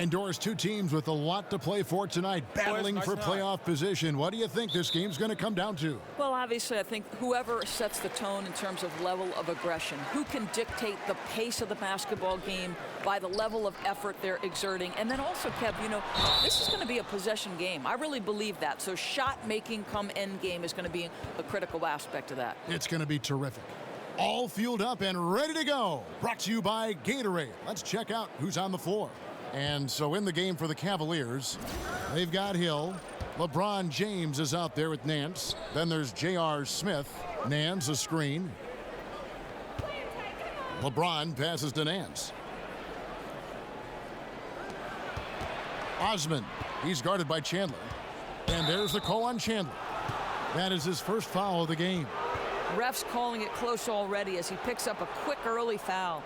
Indoors, two teams with a lot to play for tonight, battling for playoff position. What do you think this game's going to come down to? Well, obviously, I think whoever sets the tone in terms of level of aggression, who can dictate the pace of the basketball game by the level of effort they're exerting. And then also, Kev, you know, this is going to be a possession game. I really believe that. So shot making come end game is going to be a critical aspect of that. It's going to be terrific. All fueled up and ready to go. Brought to you by Gatorade. Let's check out who's on the floor. And so in the game for the Cavaliers, they've got Hill. LeBron James is out there with Nance. Then there's J.R. Smith. Nance a screen. LeBron passes to Nance. Osman, he's guarded by Chandler. And there's the call on Chandler. That is his first foul of the game. Ref's calling it close already as he picks up a quick early foul.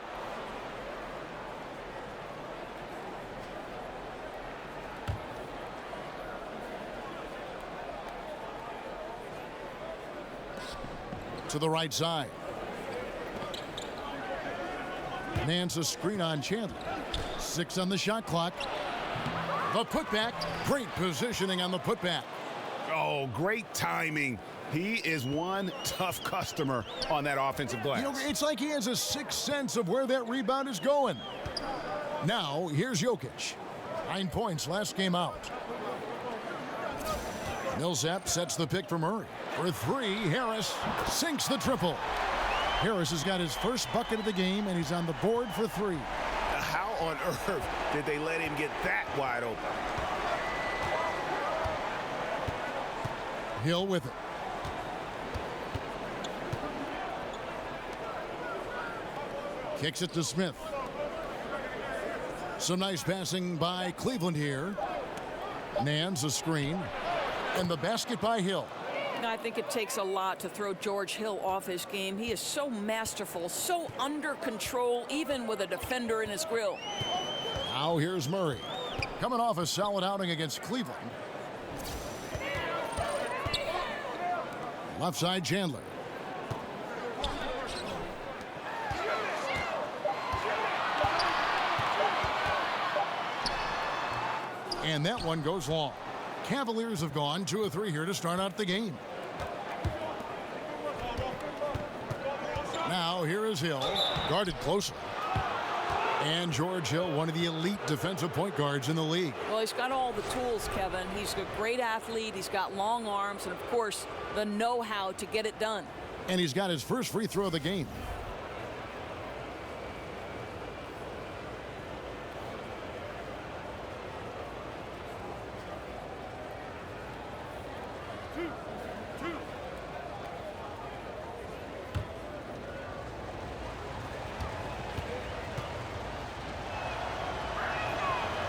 To the right side. Nance a screen on Chandler. 6 on the shot clock. The putback. Great positioning on the putback. Oh, great timing. He is one tough customer on that offensive glass. You know, it's like he has a sixth sense of where that rebound is going. Now, here's Jokic. 9 points last game out. Millsap sets the pick for Murray. For three, Harris sinks the triple. Harris has got his first bucket of the game, and he's on the board for three. How on earth did they let him get that wide open? Hill with it. Kicks it to Smith. Some nice passing by Cleveland here. Nance a screen. And the basket by Hill. I think it takes a lot to throw George Hill off his game. He is so masterful, so under control, even with a defender in his grill. Now here's Murray. Coming off a solid outing against Cleveland. Left side, Chandler. And that one goes long. Cavaliers have gone 2 of 3 here to start out the game. Now here is Hill, guarded closely. And George Hill, one of the elite defensive point guards in the league. Well, he's got all the tools, Kevin. He's a great athlete. He's got long arms and, of course, the know-how to get it done. And he's got his first free throw of the game.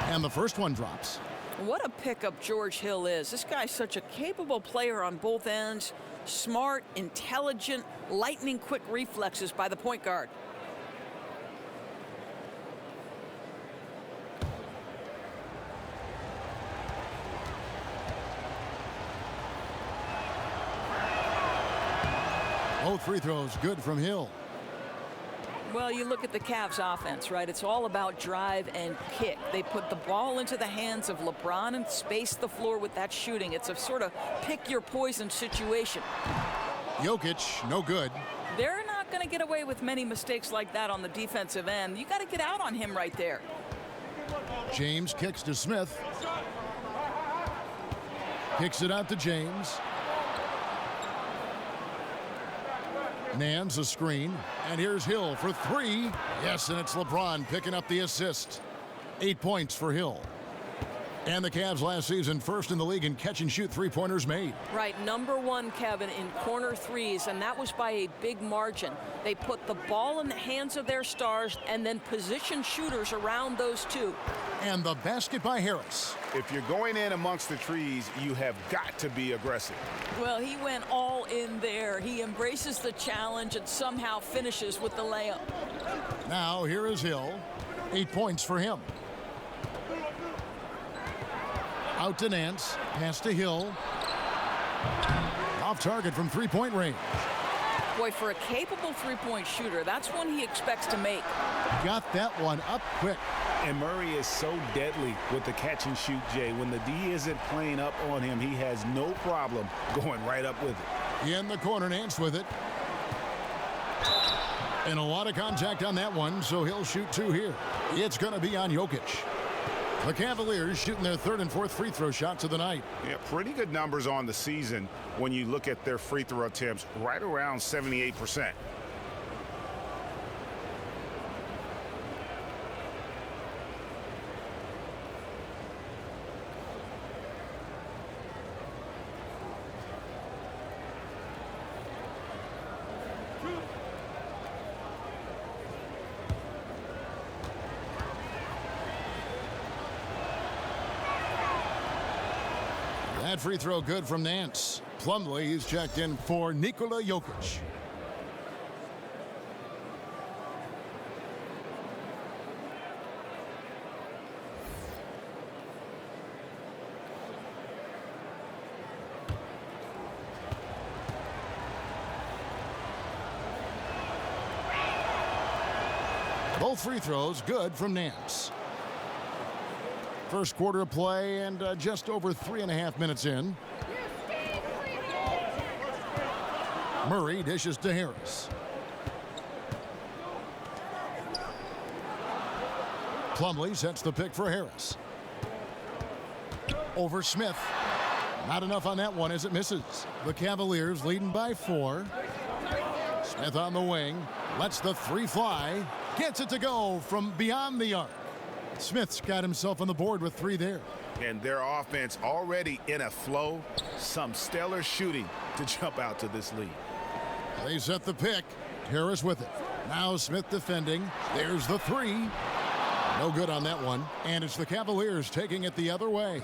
And the first one drops. What a pickup George Hill is. This guy's such a capable player on both ends. Smart, intelligent, lightning quick reflexes by the point guard. Both free throws good from Hill. Well, you look at the Cavs offense, right? It's all about drive and kick. They put the ball into the hands of LeBron and space the floor with that shooting. It's a sort of pick your poison situation. Jokic, no good. They're not going to get away with many mistakes like that on the defensive end. You got to get out on him right there. James kicks to Smith. Kicks it out to James. Nance a screen, and here's Hill for three. Yes, and it's LeBron picking up the assist. 8 points for Hill. And the Cavs last season first in the league in catch and shoot three-pointers made. Right, #1, Kevin, in corner threes, and that was by a big margin. They put the ball in the hands of their stars and then position shooters around those two. And the basket by Harris. If you're going in amongst the trees, you have got to be aggressive. Well, he went all in there. He embraces the challenge and somehow finishes with the layup. Now here is Hill. 8 points for him. Out to Nance. Pass to Hill. Off target from three-point range. Boy, for a capable three-point shooter, that's one he expects to make. Got that one up quick. And Murray is so deadly with the catch and shoot, Jay. When the D isn't playing up on him, he has no problem going right up with it. In the corner, Nance with it. And a lot of contact on that one, so he'll shoot 2 here. It's going to be on Jokic. The Cavaliers shooting their 3rd and 4th free throw shots of the night. Yeah, pretty good numbers on the season when you look at their free throw attempts, right around 78%. That free throw good from Nance. Plumlee is checked in for Nikola Jokic. Both free throws good from Nance. First quarter of play and just over 3.5 minutes in. Murray dishes to Harris. Plumlee sets the pick for Harris. Over Smith. Not enough on that one as it misses. The Cavaliers leading by 4. Smith on the wing. Lets the 3 fly. Gets it to go from beyond the arc. Smith's got himself on the board with 3 there. And their offense already in a flow. Some stellar shooting to jump out to this lead. They set the pick. Harris with it. Now Smith defending. There's the 3. No good on that one. And it's the Cavaliers taking it the other way.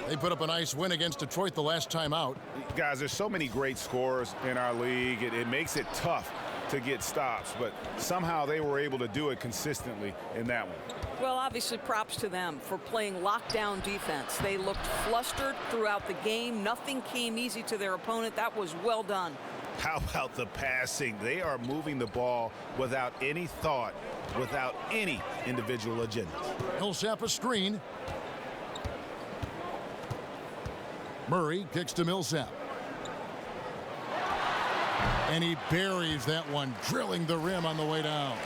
They put up a nice win against Detroit the last time out. Guys, there's so many great scorers in our league. It makes it tough to get stops, but somehow they were able to do it consistently in that one. Well, obviously props to them for playing lockdown defense. They looked flustered throughout the game. Nothing came easy to their opponent. That was well done. How about the passing? They are moving the ball without any thought, without any individual agenda. Millsap a screen. Murray kicks to Millsap. And he buries that one, drilling the rim on the way down.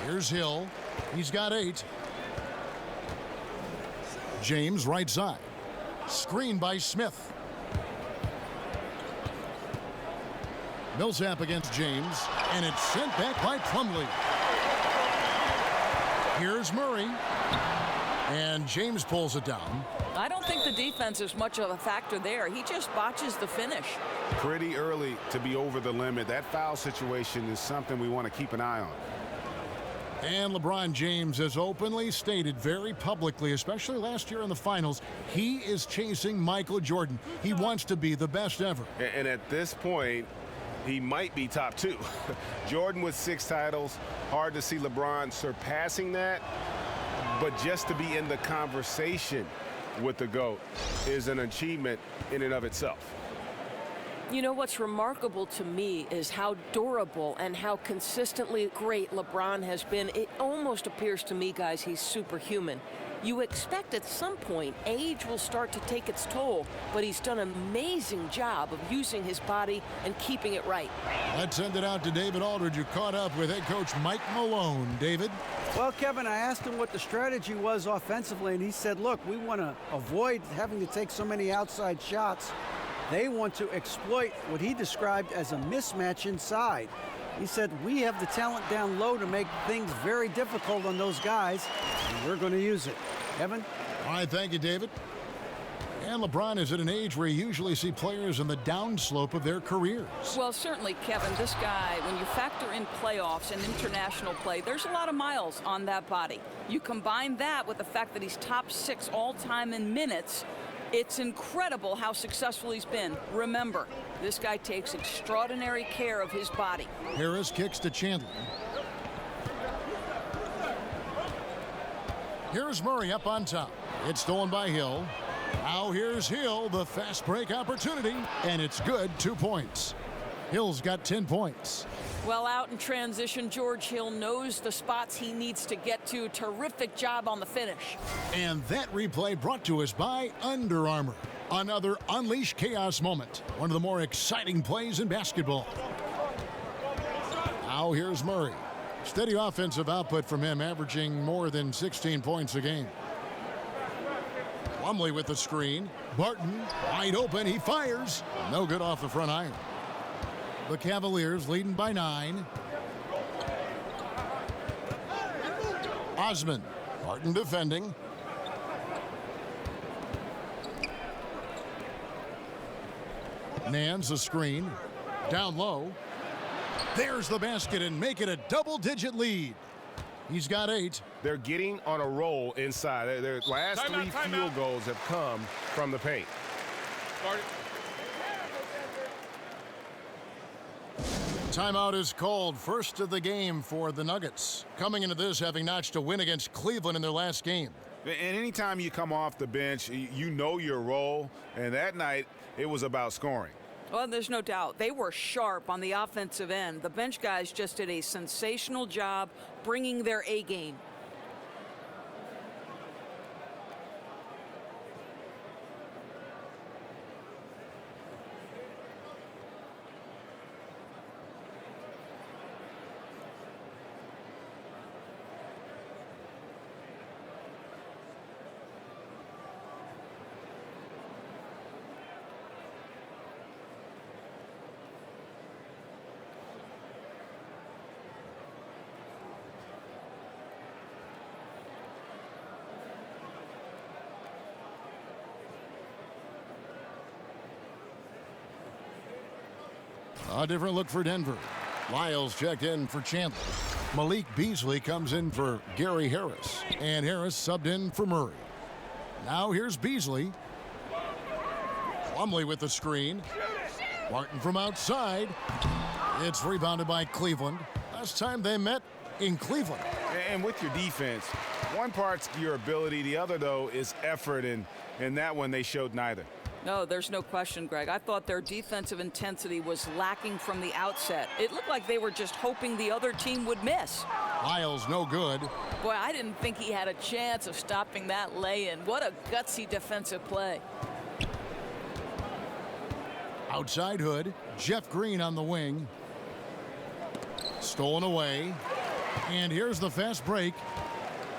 Here's Hill. He's got 8. James right side. Screen by Smith. Millsap against James. And it's sent back by Plumlee. Here's Murray. And James pulls it down. I don't think the defense is much of a factor there. He just botches the finish. Pretty early to be over the limit. That foul situation is something we want to keep an eye on. And LeBron James has openly stated very publicly, especially last year in the finals, he is chasing Michael Jordan. He wants to be the best ever. And at this point, he might be top 2. Jordan with 6 titles. Hard to see LeBron surpassing that. But just to be in the conversation with the GOAT is an achievement in and of itself. You know what's remarkable to me is how durable and how consistently great LeBron has been. It almost appears to me, guys, he's superhuman. You expect at some point age will start to take its toll, but he's done an amazing job of using his body and keeping it right. Let's send it out to David Aldridge, who caught up with head coach Mike Malone. David? Well, Kevin, I asked him what the strategy was offensively, and he said, look, we want to avoid having to take so many outside shots. They want to exploit what he described as a mismatch inside. He said, we have the talent down low to make things very difficult on those guys, and we're going to use it. Evan? All right, thank you, David. And LeBron is at an age where you usually see players in the downslope of their careers. Well, certainly, Kevin, this guy, when you factor in playoffs and international play, there's a lot of miles on that body. You combine that with the fact that he's top 6 all-time in minutes, it's incredible how successful he's been. Remember, this guy takes extraordinary care of his body. Harris kicks to Chandler. Here's Murray up on top. It's stolen by Hill. Now here's Hill, the fast break opportunity, and it's good. 2 points. Hill's got 10 points. Well, out in transition, George Hill knows the spots he needs to get to. Terrific job on the finish. And that replay brought to us by Under Armour. Another Unleash Chaos moment. One of the more exciting plays in basketball. Now here's Murray. Steady offensive output from him, averaging more than 16 points a game. Plumlee with the screen. Barton wide open. He fires. No good off the front iron. The Cavaliers leading by 9. Osman. Barton defending. Nance a screen. Down low. There's the basket and make it a double-digit lead. He's got 8. They're getting on a roll inside. Their last three field goals have come from the paint. Timeout is called. First of the game for the Nuggets. Coming into this having notched a win against Cleveland in their last game. And anytime you come off the bench, you know your role. And that night, it was about scoring. Well, there's no doubt. They were sharp on the offensive end. The bench guys just did a sensational job bringing their A game. A different look for Denver. Lyles checked in for Chandler. Malik Beasley comes in for Gary Harris. And Harris subbed in for Murray. Now here's Beasley. Plumlee with the screen. Martin from outside. It's rebounded by Cleveland. Last time they met in Cleveland. And with your defense, one part's your ability. The other, though, is effort. And in that one, they showed neither. No, there's no question, Greg. I thought their defensive intensity was lacking from the outset. It looked like they were just hoping the other team would miss. Lyles no good. Boy, I didn't think he had a chance of stopping that lay-in. What a gutsy defensive play. Outside Hood. Jeff Green on the wing. Stolen away. And here's the fast break.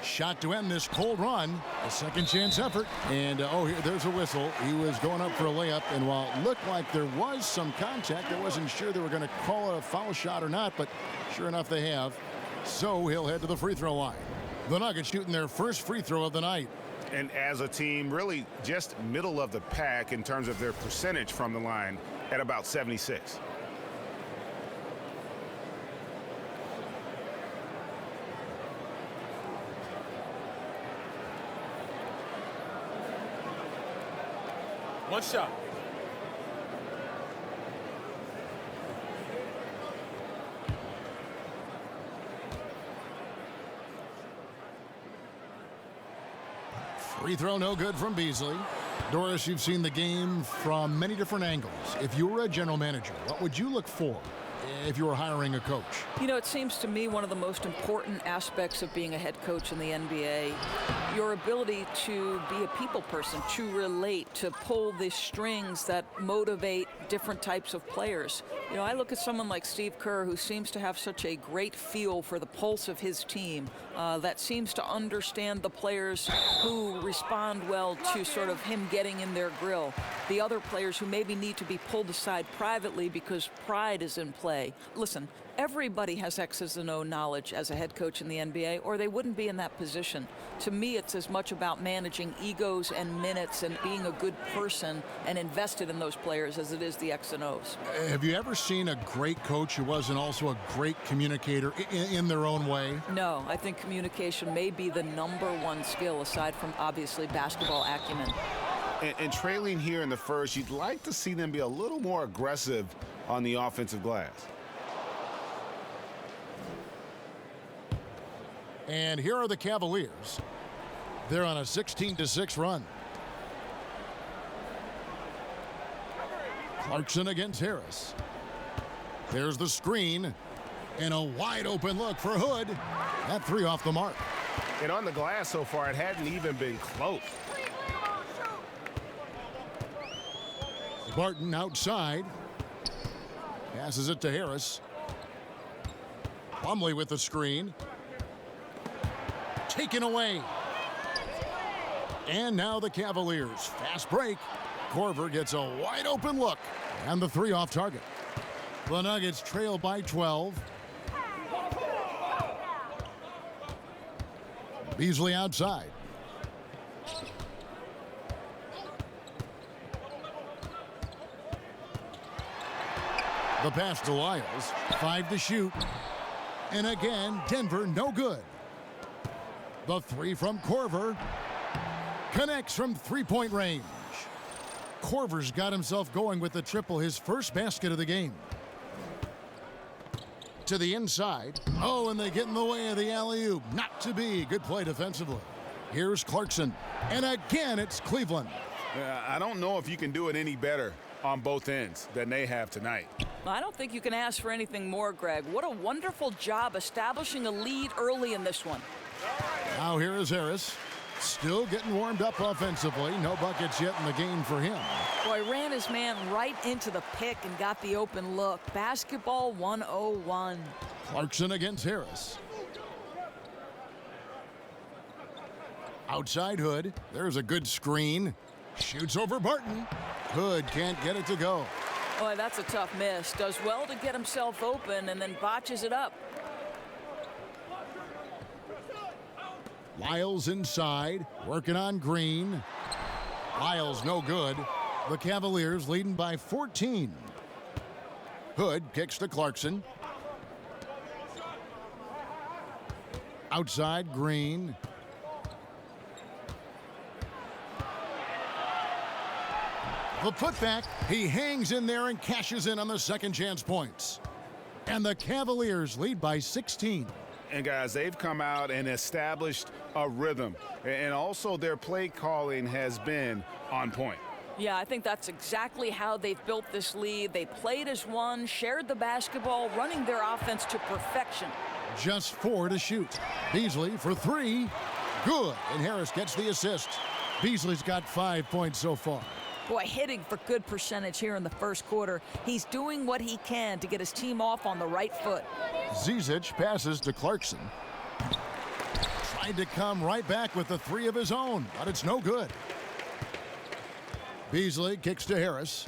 Shot to end this cold run. A second chance effort. And, there's a whistle. He was going up for a layup. And while it looked like there was some contact, I wasn't sure they were going to call it a foul shot or not. But sure enough, they have. So he'll head to the free throw line. The Nuggets shooting their first free throw of the night. And as a team, really just middle of the pack in terms of their percentage from the line at about 76. One shot. Free throw no good from Beasley. Doris, you've seen the game from many different angles. If you were a general manager, what would you look for if you were hiring a coach? You know, it seems to me one of the most important aspects of being a head coach in the NBA, your ability to be a people person, to relate, to pull the strings that motivate different types of players. You know, I look at someone like Steve Kerr, who seems to have such a great feel for the pulse of his team, that seems to understand the players who respond well to sort of him getting in their grill. The other players who maybe need to be pulled aside privately because pride is in play. Listen, everybody has X's and O knowledge as a head coach in the NBA, or they wouldn't be in that position. To me, it's as much about managing egos and minutes and being a good person and invested in those players as it is the X and O's. Have you ever seen a great coach who wasn't also a great communicator in their own way? No, I think communication may be the #1 skill aside from obviously basketball acumen. And trailing here in the first, you'd like to see them be a little more aggressive on the offensive glass. And here are the Cavaliers. They're on a 16-6 run. Clarkson against Harris. There's the screen. And a wide open look for Hood. That three off the mark. And on the glass so far, it hadn't even been close. Barton outside. Passes it to Harris. Plumlee with the screen. Taken away. And now the Cavaliers. Fast break. Korver gets a wide open look. And the three off target. The Nuggets trail by 12. Beasley outside. The pass to Lyles. 5 to shoot. And again, Denver no good. The three from Korver. Connects from three-point range. Korver's got himself going with the triple, his first basket of the game. To the inside. Oh, and they get in the way of the alley-oop. Not to be. Good play defensively. Here's Clarkson. And again, it's Cleveland. I don't know if you can do it any better on both ends than they have tonight. I don't think you can ask for anything more, Greg. What a wonderful job establishing a lead early in this one. Now here is Harris. Still getting warmed up offensively. No buckets yet in the game for him. Boy, ran his man right into the pick and got the open look. Basketball 101. Clarkson against Harris. Outside Hood. There's a good screen. Shoots over Barton. Hood can't get it to go. Boy, that's a tough miss. Does well to get himself open and then botches it up. Lyles inside, working on Green. Lyles no good. The Cavaliers leading by 14. Hood kicks to Clarkson. Outside Green. The putback, he hangs in there and cashes in on the second chance points. And the Cavaliers lead by 16. And guys, they've come out and established a rhythm. And also their play calling has been on point. Yeah, I think that's exactly how they've built this lead. They played as one, shared the basketball, running their offense to perfection. Just 4 to shoot. Beasley for 3. Good. And Harris gets the assist. Beasley's got 5 points so far. Boy, hitting for good percentage here in the first quarter. He's doing what he can to get his team off on the right foot. Zizic passes to Clarkson. Tried to come right back with the 3 of his own, but it's no good. Beasley kicks to Harris.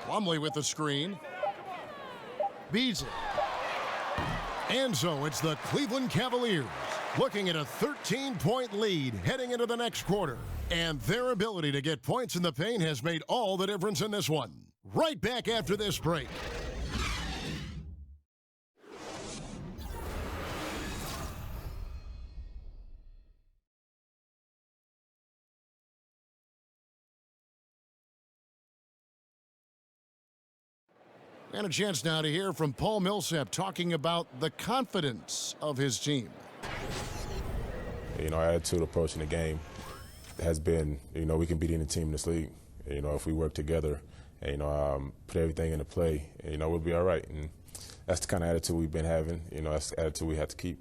Plumlee with the screen. Beasley. And so it's the Cleveland Cavaliers looking at a 13-point lead heading into the next quarter. And their ability to get points in the paint has made all the difference in this one. Right back after this break. And a chance now to hear from Paul Millsap talking about the confidence of his team. You know, our attitude approaching the game has been, we can beat any team in this league. If we work together and, put everything into play, we'll be all right. And that's the kind of attitude we've been having. That's the attitude we have to keep.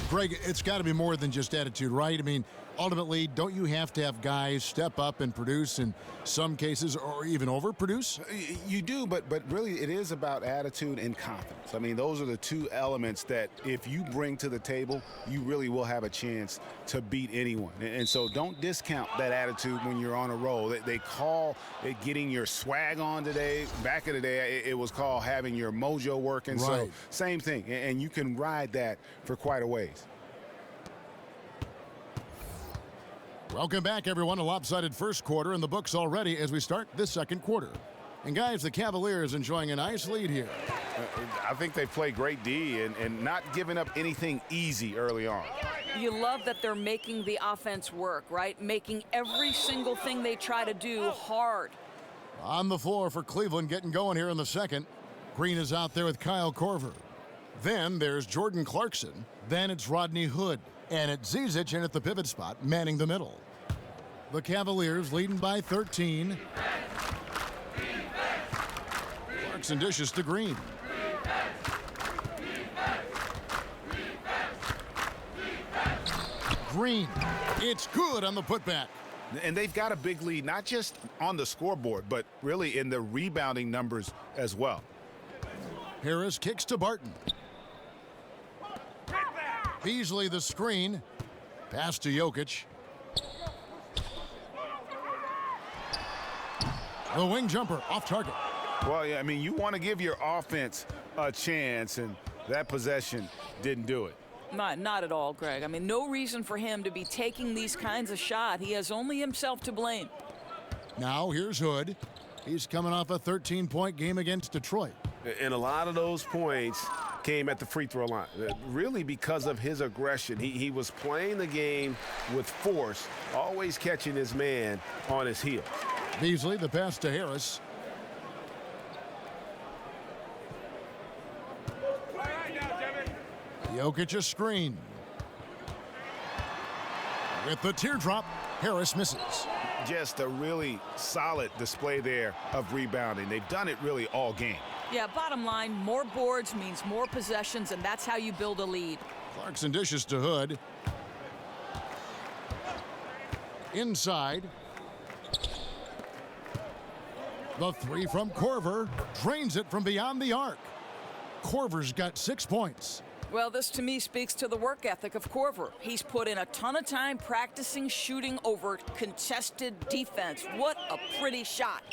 Greg, it's got to be more than just attitude, right? I mean, ultimately, don't you have to have guys step up and produce in some cases or even overproduce? You do, but really it is about attitude and confidence. I mean, those are the two elements that if you bring to the table, you really will have a chance to beat anyone. And so don't discount that attitude when you're on a roll. They call it getting your swag on today. Back in the day, it was called having your mojo working. Right. So same thing, and you can ride that for quite a ways. Welcome back, everyone. A lopsided first quarter in the books already as we start this second quarter. And, guys, the Cavaliers enjoying a nice lead here. I think they play great D and not giving up anything easy early on. You love that they're making the offense work, right? Making every single thing they try to do hard. On the floor for Cleveland getting going here in the second. Green is out there with Kyle Korver. Then there's Jordan Clarkson. Then it's Rodney Hood. And it's Zizic in at the pivot spot, manning the middle. The Cavaliers leading by 13. Clarkson dishes to Green. Green. It's good on the putback. And they've got a big lead, not just on the scoreboard, but really in the rebounding numbers as well. Harris kicks to Barton. Beasley the screen. Pass to Jokic. The wing jumper off target. Well, yeah, I mean, you want to give your offense a chance, and that possession didn't do it. Not at all, Greg. I mean, no reason for him to be taking these kinds of shots. He has only himself to blame. Now here's Hood. He's coming off a 13-point game against Detroit. And a lot of those points came at the free throw line, really because of his aggression. He was playing the game with force, always catching his man on his heels. Beasley, the pass to Harris. Jokic a screen. With the teardrop, Harris misses. Just a really solid display there of rebounding. They've done it really all game. Yeah, bottom line, more boards means more possessions, and that's how you build a lead. Clarkson dishes to Hood. Inside. The three from Korver. Drains it from beyond the arc. Korver's got 6 points. Well, this to me speaks to the work ethic of Korver. He's put in a ton of time practicing shooting over contested defense. What a pretty shot.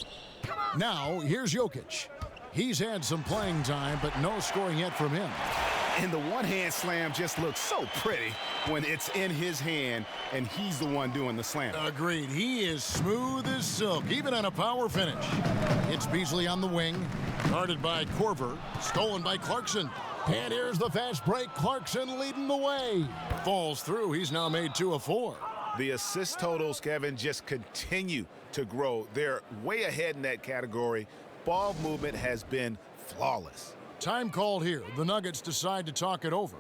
Now, here's Jokic. He's had some playing time, but no scoring yet from him. And the one-hand slam just looks so pretty when it's in his hand and he's the one doing the slam. Agreed. He is smooth as silk, even on a power finish. It's Beasley on the wing, guarded by Korver, stolen by Clarkson. And here's the fast break. Clarkson leading the way. Falls through. He's now made 2 of 4. The assist totals, Kevin, just continue to grow. They're way ahead in that category. Ball movement has been flawless. Time called here. The Nuggets decide to talk it over.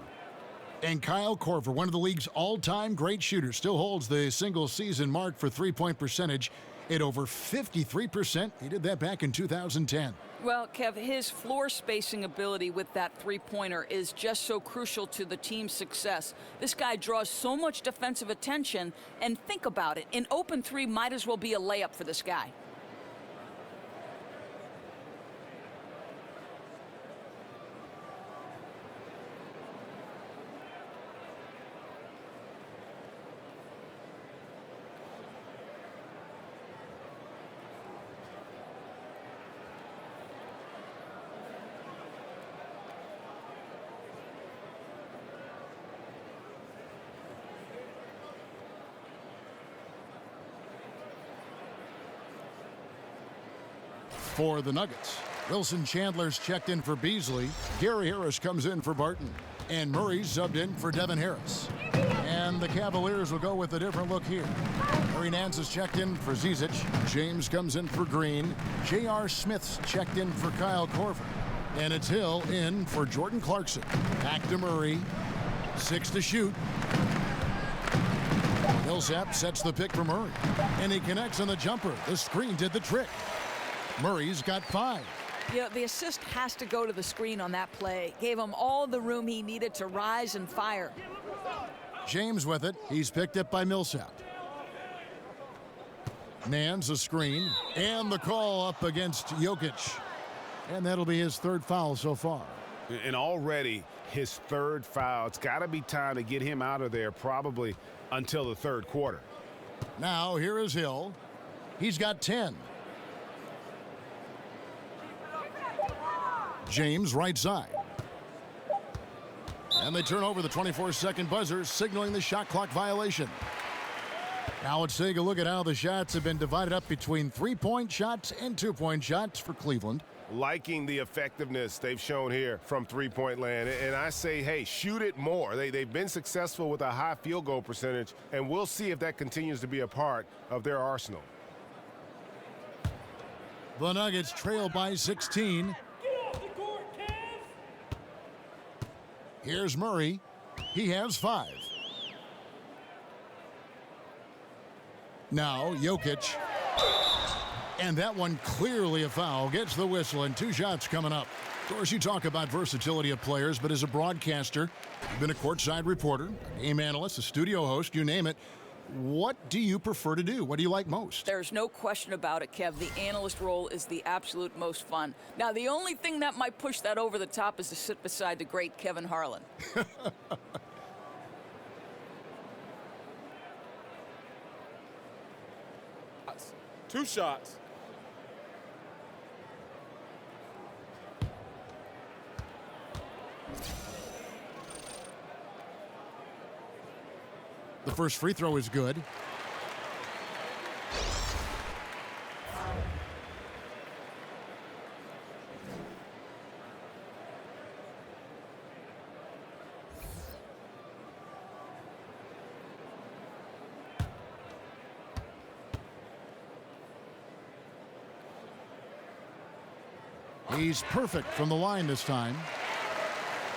And Kyle Korver, one of the league's all-time great shooters, still holds the single-season mark for three-point percentage at over 53%. He did that back in 2010. Well, Kev, his floor spacing ability with that three-pointer is just so crucial to the team's success. This guy draws so much defensive attention, and think about it. An open three might as well be a layup for this guy. For the Nuggets, Wilson Chandler's checked in for Beasley. Gary Harris comes in for Barton. And Murray's subbed in for Devin Harris. And the Cavaliers will go with a different look here. Larry Nance is checked in for Zizic. James comes in for Green. J.R. Smith's checked in for Kyle Korver. And it's Hill in for Jordan Clarkson. Back to Murray. 6 to shoot. Millsap sets the pick for Murray. And he connects on the jumper. The screen did the trick. Murray's got 5. Yeah, the assist has to go to the screen on that play. Gave him all the room he needed to rise and fire. James with it. He's picked up by Millsap. Nance a screen. And the call up against Jokic. And that'll be his 3rd foul so far. And already his 3rd foul. It's got to be time to get him out of there probably until the 3rd quarter. Now here is Hill. He's got 10. James right side. And they turn over the 24-second buzzer, signaling the shot clock violation. Now let's take a look at how the shots have been divided up between 3-point shots and 2-point shots for Cleveland. Liking the effectiveness they've shown here from three-point land. And I say, hey, shoot it more. They've been successful with a high field goal percentage, and we'll see if that continues to be a part of their arsenal. The Nuggets trail by 16. Here's Murray. He has 5. Now, Jokic. And that one clearly a foul. Gets the whistle, and 2 shots coming up. Of course, you talk about versatility of players, but as a broadcaster, you've been a courtside reporter, a game analyst, a studio host, you name it. What do you prefer to do? What do you like most? There's no question about it, Kev. The analyst role is the absolute most fun. Now, the only thing that might push that over the top is to sit beside the great Kevin Harlan. 2 shots. The first free throw is good. He's perfect from the line this time.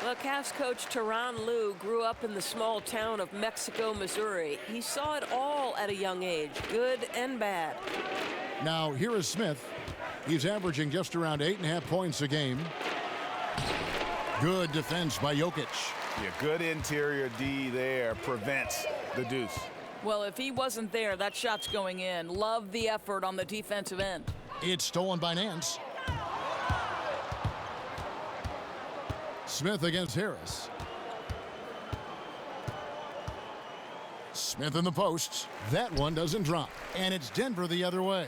Well, Cavs coach Tyronn Lue grew up in the small town of Mexico, Missouri. He saw it all at a young age, good and bad. Now, here is Smith. He's averaging just around 8.5 points a game. Good defense by Jokic. Yeah, good interior D there prevents the deuce. Well, if he wasn't there, that shot's going in. Love the effort on the defensive end. It's stolen by Nance. Smith against Harris. Smith in the posts. That one doesn't drop. And it's Denver the other way.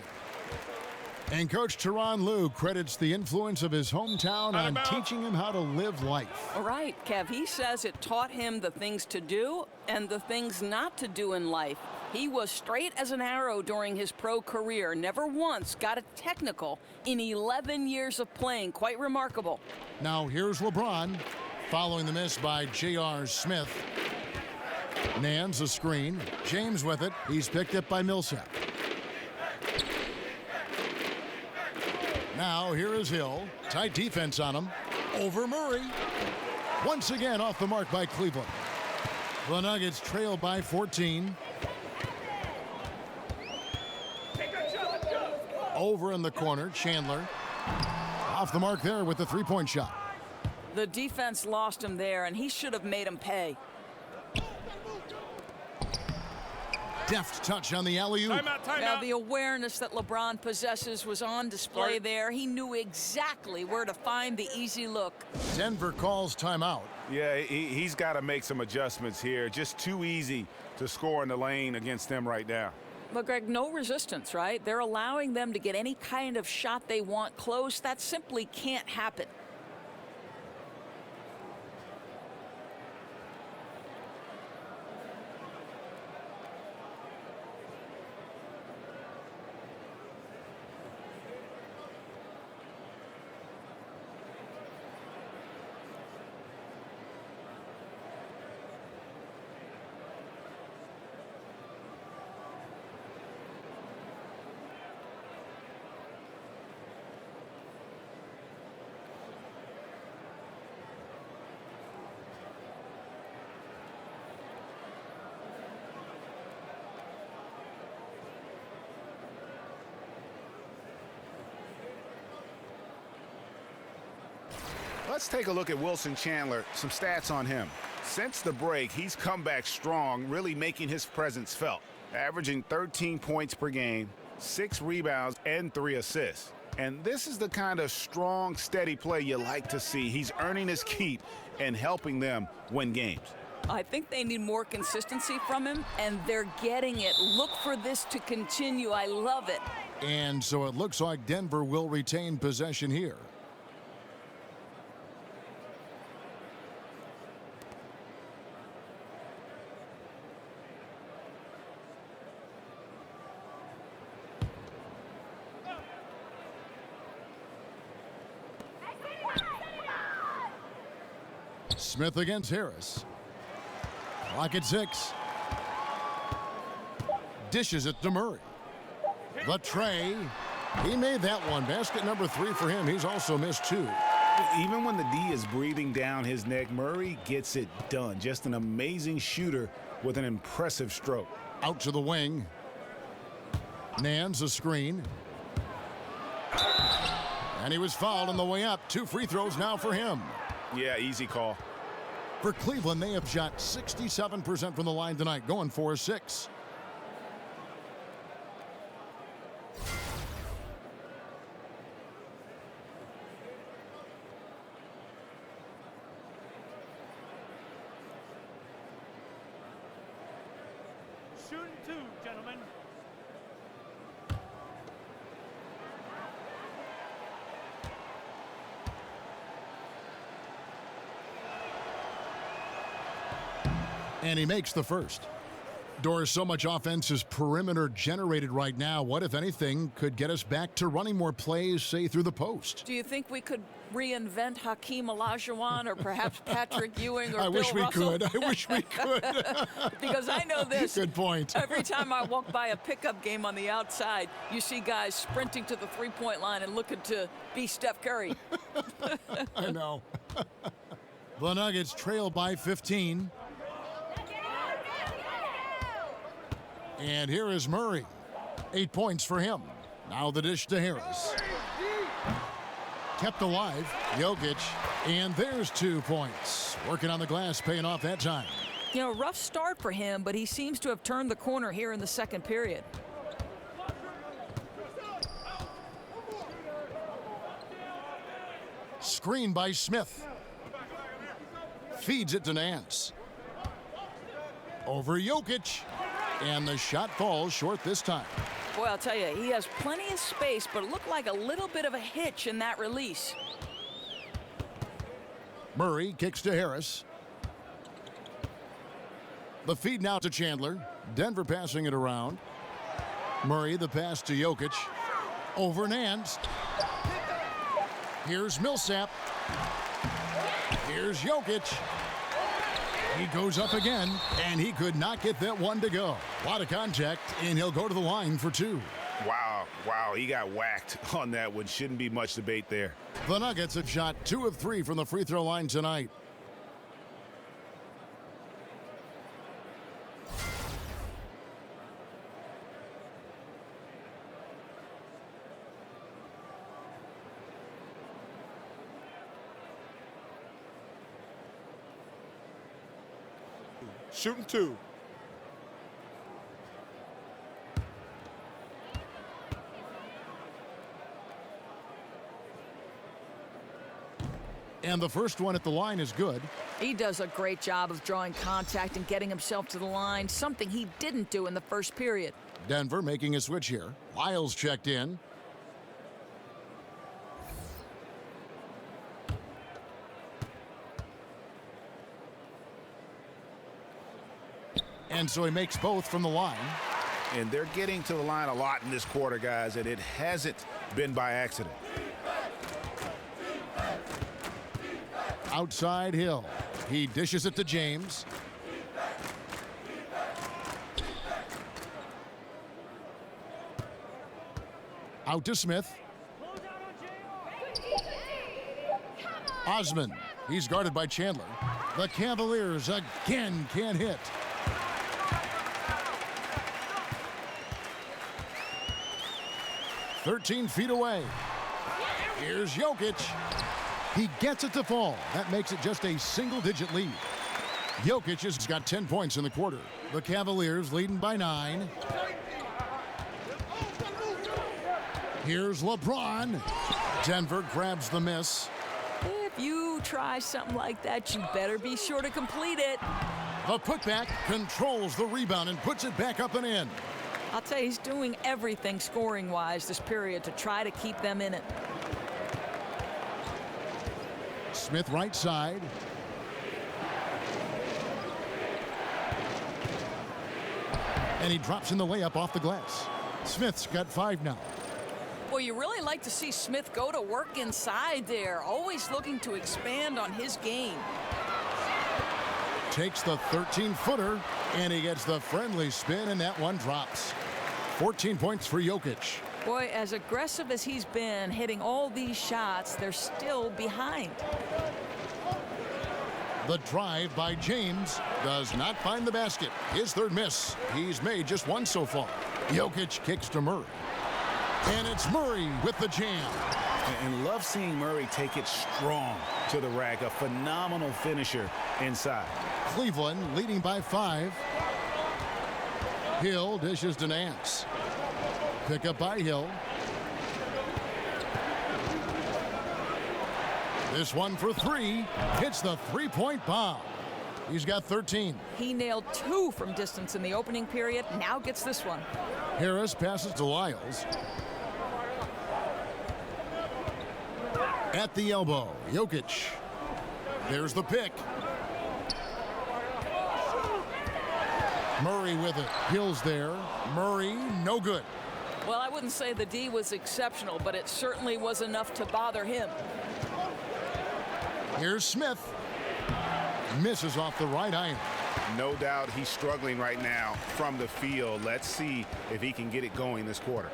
And Coach Tyronn Lue credits the influence of his hometown on teaching him how to live life. All right, Kev, he says it taught him the things to do and the things not to do in life. He was straight as an arrow during his pro career, never once got a technical in 11 years of playing. Quite remarkable. Now here's LeBron following the miss by J.R. Smith. Nance a screen. James with it. He's picked up by Millsap. Now here is Hill. Tight defense on him. Over Murray. Once again off the mark by Cleveland. The Nuggets trail by 14. Over in the corner, Chandler. Off the mark there with the three-point shot. The defense lost him there, and he should have made him pay. Deft touch on the alley-oop. Now, the awareness that LeBron possesses was on display there. He knew exactly where to find the easy look. Denver calls timeout. Yeah, he's got to make some adjustments here. Just too easy to score in the lane against them right now. But, Greg, no resistance, right? They're allowing them to get any kind of shot they want close. That simply can't happen. Let's take a look at Wilson Chandler. Some stats on him. Since the break, he's come back strong, really making his presence felt. Averaging 13 points per game, 6 rebounds, and 3 assists. And this is the kind of strong, steady play you like to see. He's earning his keep and helping them win games. I think they need more consistency from him, and they're getting it. Look for this to continue. I love it. And so it looks like Denver will retain possession here. Smith against Harris. Clock at 6. Dishes it to Murray. The tray. He made that one. Basket number 3 for him. He's also missed 2. Even when the D is breathing down his neck, Murray gets it done. Just an amazing shooter with an impressive stroke. Out to the wing. Nan's a screen. And he was fouled on the way up. 2 free throws now for him. Yeah, easy call. For Cleveland, they have shot 67% from the line tonight, going 4-6. Shooting 2, gentlemen. And he makes the first. Doris, so much offense is perimeter generated right now. What, if anything, could get us back to running more plays, say, through the post? Do you think we could reinvent Hakeem Olajuwon or perhaps Patrick Ewing or I Bill wish we Russell? could. I wish we could. Because I know this. Good point. Every time I walk by a pickup game on the outside, you see guys sprinting to the three-point line and looking to be Steph Curry. I know. The Nuggets trail by 15. And here is Murray. 8 points for him. Now the dish to Harris. Kept alive. Jokic. And there's 2 points. Working on the glass, paying off that time. You know, rough start for him, but he seems to have turned the corner here in the second period. Screen by Smith. Feeds it to Nance. Over Jokic. And the shot falls short this time. Boy, I'll tell you, he has plenty of space, but it looked like a little bit of a hitch in that release. Murray kicks to Harris. The feed now to Chandler. Denver passing it around. Murray, the pass to Jokic. Over Nance. Here's Millsap. Here's Jokic. He goes up again, and he could not get that one to go. A lot of contact, and he'll go to the line for 2. Wow, he got whacked on that one. Shouldn't be much debate there. The Nuggets have shot 2 of 3 from the free throw line tonight. Shooting 2. And the first one at the line is good. He does a great job of drawing contact and getting himself to the line, something he didn't do in the first period. Denver making a switch here. Lyles checked in. And so he makes both from the line. And they're getting to the line a lot in this quarter, guys, and it hasn't been by accident. Outside Hill. He dishes it to James. Out to Smith. Osman. He's guarded by Chandler. The Cavaliers again can't hit. "13 feet away. Here's Jokic. He gets it to fall. That makes it just a single-digit lead. Jokic has got 10 points in the quarter. The Cavaliers leading by 9. Here's LeBron. Denver grabs the miss. If you try something like that, you better be sure to complete it. The putback controls the rebound and puts it back up and in. I'll tell you, he's doing everything scoring-wise this period to try to keep them in it. Smith right side. And he drops in the layup off the glass. Smith's got 5 now. Well, you really like to see Smith go to work inside there, always looking to expand on his game. Takes the 13-footer, and he gets the friendly spin, and that one drops. 14 points for Jokic. Boy, as aggressive as he's been, hitting all these shots, they're still behind. The drive by James does not find the basket. His third miss. He's made just 1 so far. Jokic kicks to Murray. And it's Murray with the jam. And love seeing Murray take it strong to the rack. A phenomenal finisher inside. Cleveland leading by 5. Hill dishes to Nance. Pick up by Hill. This one for 3. Hits the three-point bomb. He's got 13. He nailed 2 from distance in the opening period. Now gets this one. Harris passes to Lyles. At the elbow, Jokic. There's the pick. Murray with it. Hill's there. Murray, no good. Well, I wouldn't say the D was exceptional, but it certainly was enough to bother him. Here's Smith. Misses off the right iron. No doubt he's struggling right now from the field. Let's see if he can get it going this quarter.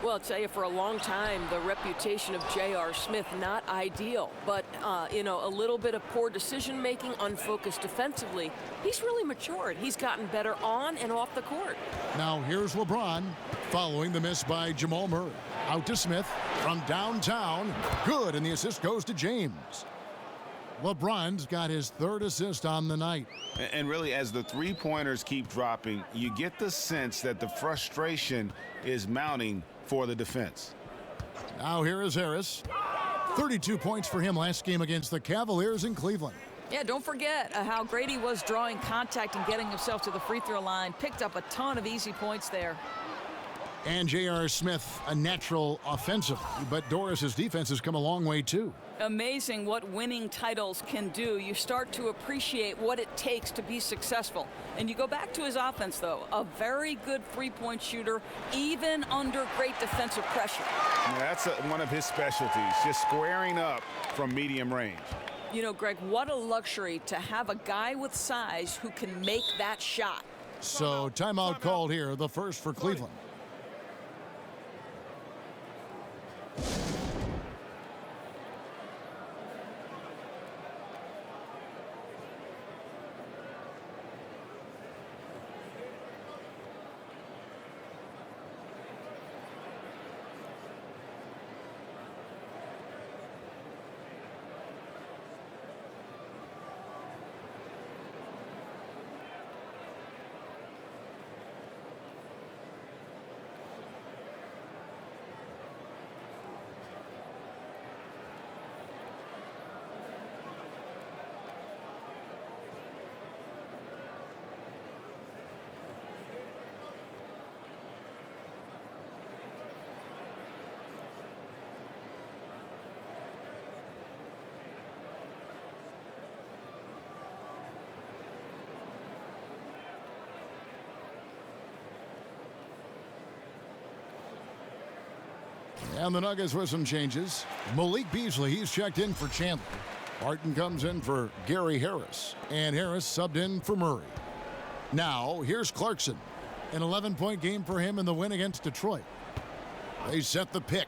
Well, I'll tell you, for a long time, the reputation of J.R. Smith, not ideal. But, a little bit of poor decision-making, unfocused defensively. He's really matured. He's gotten better on and off the court. Now here's LeBron following the miss by Jamal Murray. Out to Smith from downtown. Good, and the assist goes to James. LeBron's got his 3rd assist on the night. And really, as the three-pointers keep dropping, you get the sense that the frustration is mounting for the defense. Now here is Harris. 32 points for him last game against the Cavaliers in Cleveland. Yeah, don't forget how great he was drawing contact and getting himself to the free throw line. Picked up a ton of easy points there. And J.R. Smith, a natural offensive. But Doris's defense has come a long way, too. Amazing what winning titles can do. You start to appreciate what it takes to be successful. And you go back to his offense, though. A very good three-point shooter, even under great defensive pressure. Yeah, that's one of his specialties, just squaring up from medium range. You know, Greg, what a luxury to have a guy with size who can make that shot. So timeout called here, the first for Cleveland. And the Nuggets with some changes. Malik Beasley, he's checked in for Chandler. Martin comes in for Gary Harris. And Harris subbed in for Murray. Now, here's Clarkson. An 11-point game for him in the win against Detroit. They set the pick.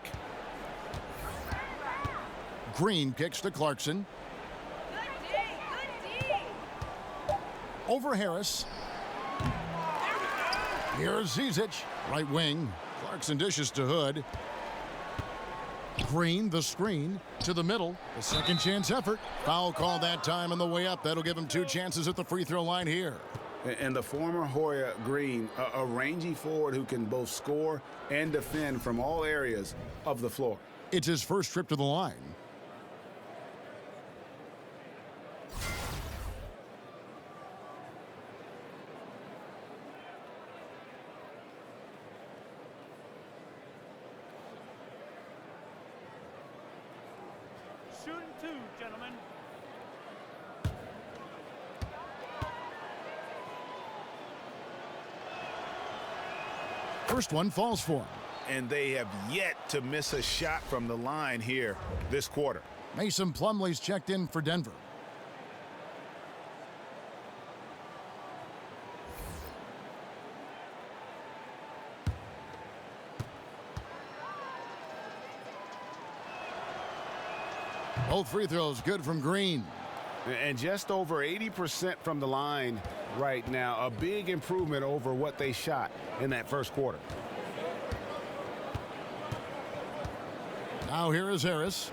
Green kicks to Clarkson. Over Harris. Here's Zizic, right wing. Clarkson dishes to Hood. Green, the screen, to the middle. A second chance effort. Foul call that time on the way up. That'll give him 2 chances at the free throw line here. And the former Hoya Green, a rangy forward who can both score and defend from all areas of the floor. It's his first trip to the line. Shooting 2, gentlemen. First one falls for him. And they have yet to miss a shot from the line here this quarter. Mason Plumlee's checked in for Denver. Both free throws good from Green. And just over 80% from the line right now. A big improvement over what they shot in that first quarter. Now here is Harris.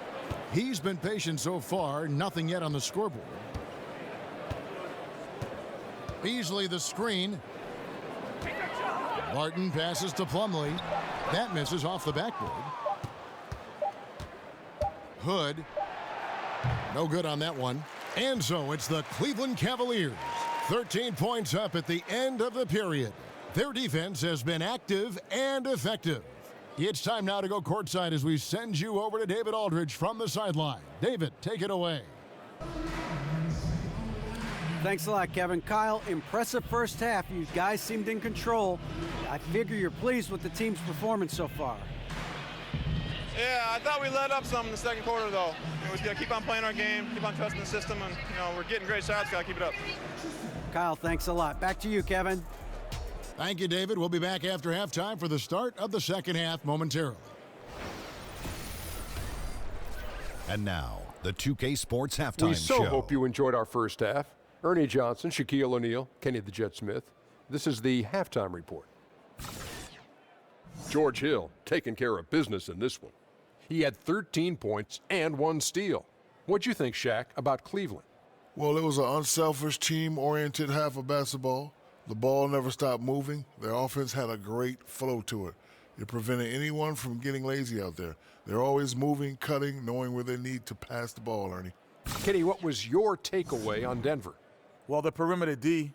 He's been patient so far. Nothing yet on the scoreboard. Beasley the screen. Martin passes to Plumlee. That misses off the backboard. Hood. No good on that one. And so it's the Cleveland Cavaliers. 13 points up at the end of the period. Their defense has been active and effective. It's time now to go courtside as we send you over to David Aldridge from the sideline. David, take it away. Thanks a lot, Kevin. Kyle, impressive first half. You guys seemed in control. I figure you're pleased with the team's performance so far. Yeah, I thought we let up some in the second quarter, though. We just got to keep on playing our game, keep on trusting the system, and, we're getting great shots. Got to keep it up. Kyle, thanks a lot. Back to you, Kevin. Thank you, David. We'll be back after halftime for the start of the second half momentarily. And now, the 2K Sports Halftime Show. We so hope you enjoyed our first half. Ernie Johnson, Shaquille O'Neal, Kenny the Jet Smith. This is the halftime report. George Hill taking care of business in this one. He had 13 points and 1 steal. What'd you think, Shaq, about Cleveland? Well, it was an unselfish, team-oriented half of basketball. The ball never stopped moving. Their offense had a great flow to it. It prevented anyone from getting lazy out there. They're always moving, cutting, knowing where they need to pass the ball, Ernie. Kenny, what was your takeaway on Denver? Well, the perimeter D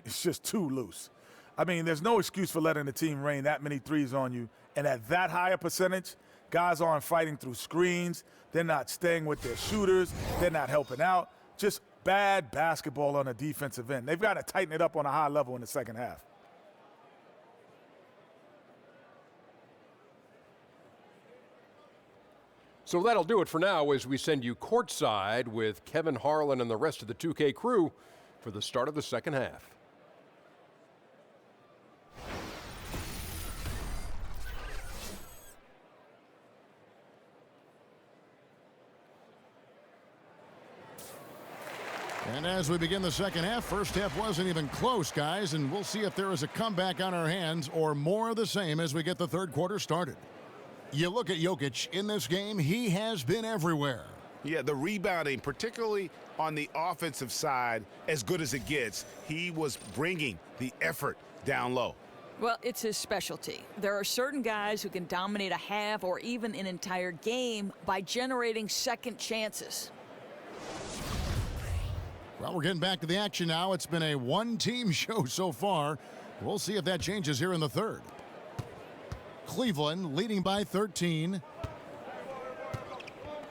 is just too loose. I mean, there's no excuse for letting the team rain that many threes on you. And at that higher percentage, guys aren't fighting through screens. They're not staying with their shooters. They're not helping out. Just bad basketball on the defensive end. They've got to tighten it up on a high level in the second half. So that'll do it for now as we send you courtside with Kevin Harlan and the rest of the 2K crew for the start of the second half. And as we begin the second half, first half wasn't even close, guys, and we'll see if there is a comeback on our hands or more of the same as we get the third quarter started. You look at Jokic in this game, he has been everywhere. Yeah, the rebounding, particularly on the offensive side, as good as it gets. He was bringing the effort down low. Well, it's his specialty. There are certain guys who can dominate a half or even an entire game by generating second chances. Well, we're getting back to the action now. It's been a one-team show so far. We'll see if that changes here in the third. Cleveland leading by 13.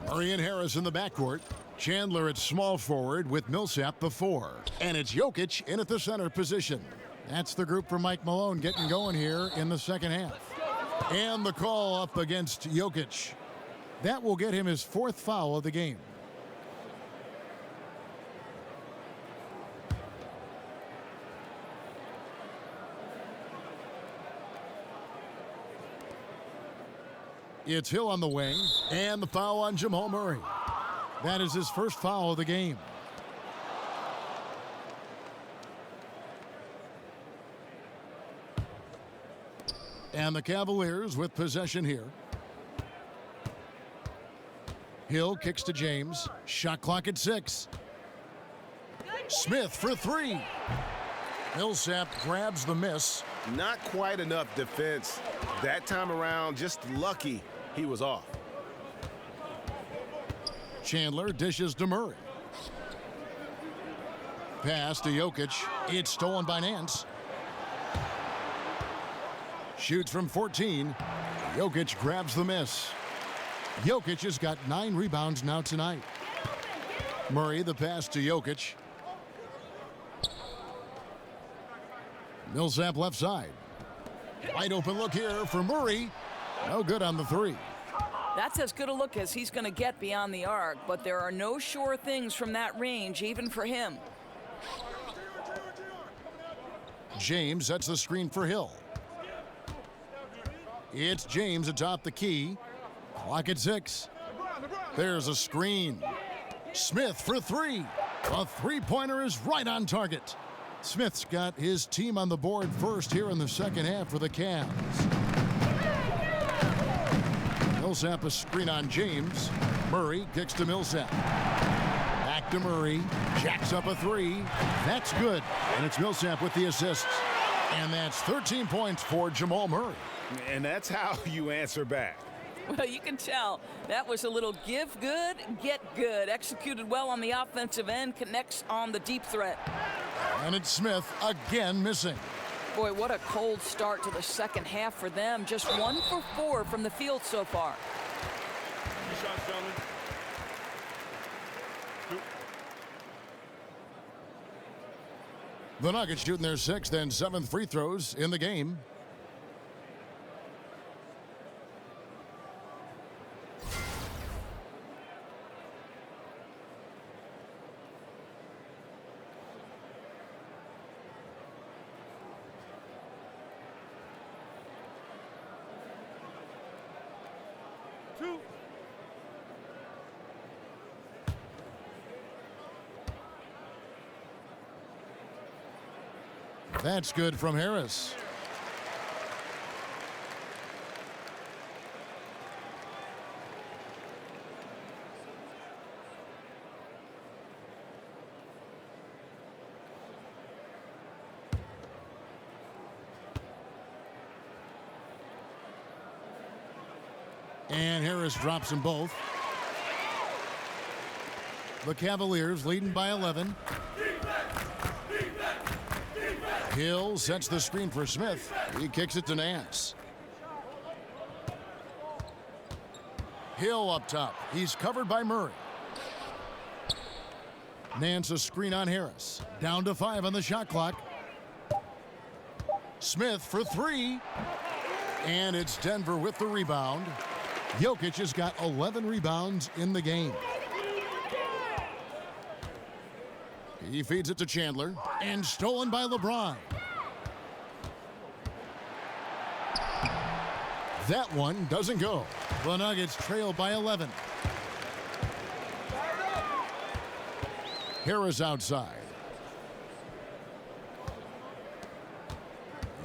Murray and Harris in the backcourt. Chandler at small forward with Millsap the 4. And it's Jokic in at the center position. That's the group for Mike Malone getting going here in the second half. And the call up against Jokic. That will get him his 4th foul of the game. It's Hill on the wing, and the foul on Jamal Murray. That is his first foul of the game. And the Cavaliers with possession here. Hill kicks to James. Shot clock at 6. Smith for 3. Millsap grabs the miss. Not quite enough defense that time around. Just lucky he was off. Chandler dishes to Murray. Pass to Jokic. It's stolen by Nance. Shoots from 14. Jokic grabs the miss. Jokic has got 9 rebounds now tonight. Murray the pass to Jokic. Millsap left side. Wide open look here for Murray. No good on the 3. That's as good a look as he's going to get beyond the arc, but there are no sure things from that range, even for him. James sets the screen for Hill. It's James atop the key. Clock at 6. There's a screen. Smith for 3. A three-pointer is right on target. Smith's got his team on the board first here in the second half for the Cavs. Millsap a screen on James. Murray kicks to Millsap. Back to Murray. Jacks up a three. That's good. And it's Millsap with the assists. And that's 13 points for Jamal Murray. And that's how you answer back. Well, you can tell that was a little give good, get good. Executed well on the offensive end, connects on the deep threat. And it's Smith again missing. Boy, what a cold start to the second half for them. Just 1 for 4 from the field so far. Two shots, gentlemen. The Nuggets shooting their 6th and 7th free throws in the game. That's good from Harris. And Harris drops them both. The Cavaliers leading by 11. Hill sets the screen for Smith. He kicks it to Nance. Hill up top. He's covered by Murray. Nance a screen on Harris. Down to 5 on the shot clock. Smith for 3. And it's Denver with the rebound. Jokic has got 11 rebounds in the game. He feeds it to Chandler, and stolen by LeBron. That one doesn't go. The Nuggets trail by 11. Harris outside.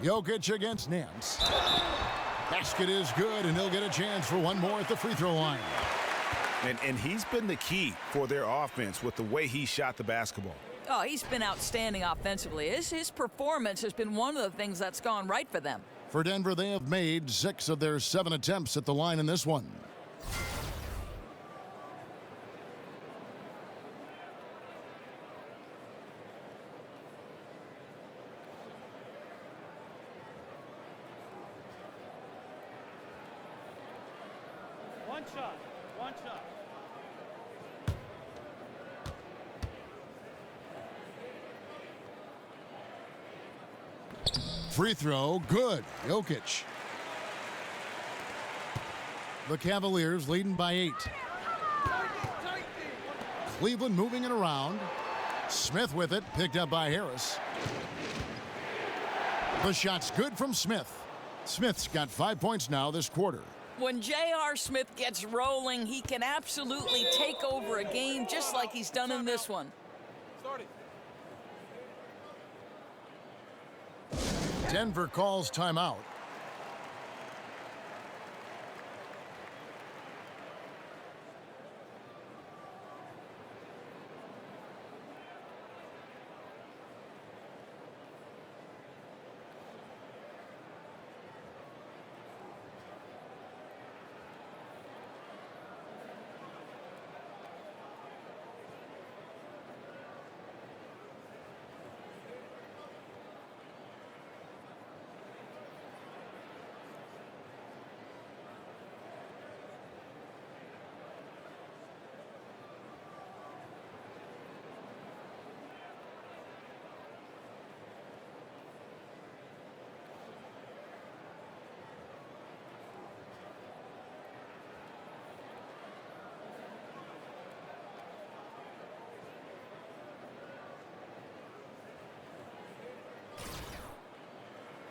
Jokic against Nance. Basket is good, and he'll get a chance for one more at the free throw line. And he's been the key for their offense with the way he shot the basketball. Oh, he's been outstanding offensively. His performance has been one of the things that's gone right for them. For Denver, they have made 6 of their 7 attempts at the line in this one. One shot. One shot. Free throw, good. Jokic. The Cavaliers leading by 8. Cleveland moving it around. Smith with it, picked up by Harris. The shot's good from Smith. Smith's got 5 points now this quarter. When J.R. Smith gets rolling, he can absolutely take over a game just like he's done in this one. Denver calls timeout.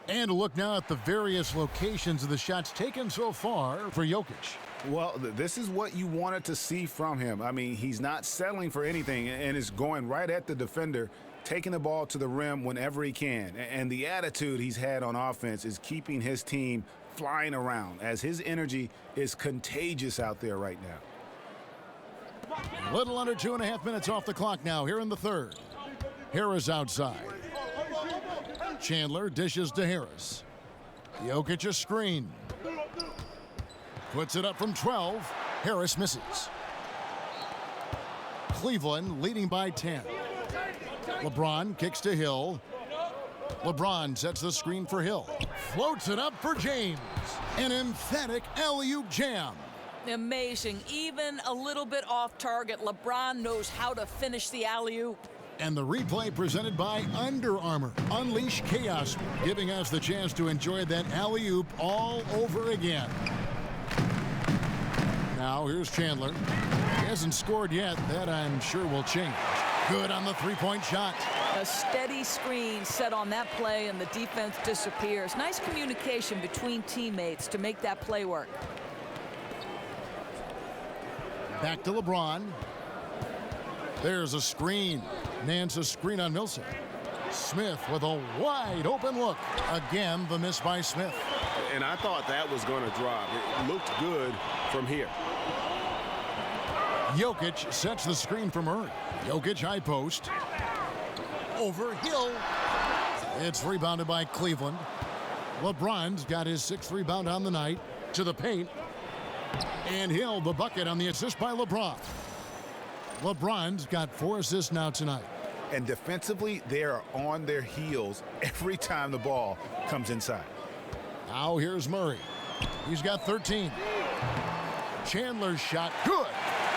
And a look now at the various locations of the shots taken so far for Jokic. Well, this is what you wanted to see from him. I mean, he's not settling for anything and is going right at the defender, taking the ball to the rim whenever he can. And the attitude he's had on offense is keeping his team flying around, as his energy is contagious out there right now. Little under 2.5 minutes off the clock now here in the third. Harris outside. Chandler dishes to Harris. Jokic a screen. Puts it up from 12. Harris misses. Cleveland leading by 10. LeBron kicks to Hill. LeBron sets the screen for Hill. Floats it up for James. An emphatic alley-oop jam. Amazing. Even a little bit off target, LeBron knows how to finish the alley-oop. And the replay presented by Under Armour. Unleash chaos, giving us the chance to enjoy that alley-oop all over again. Now here's Chandler. He hasn't scored yet. That I'm sure will change. Good on the three-point shot. A steady screen set on that play, and the defense disappears. Nice communication between teammates to make that play work. Back to LeBron. There's a screen. Nance a screen on Millsap. Smith with a wide open look. Again, the miss by Smith. And I thought that was going to drop. It looked good from here. Jokic sets the screen for Murray. Jokic high post. Over Hill. It's rebounded by Cleveland. LeBron's got his 6th rebound on the night. To the paint. And Hill, the bucket on the assist by LeBron. LeBron's got 4 assists now tonight. And defensively, they are on their heels every time the ball comes inside. Now here's Murray. He's got 13. Chandler's shot, good.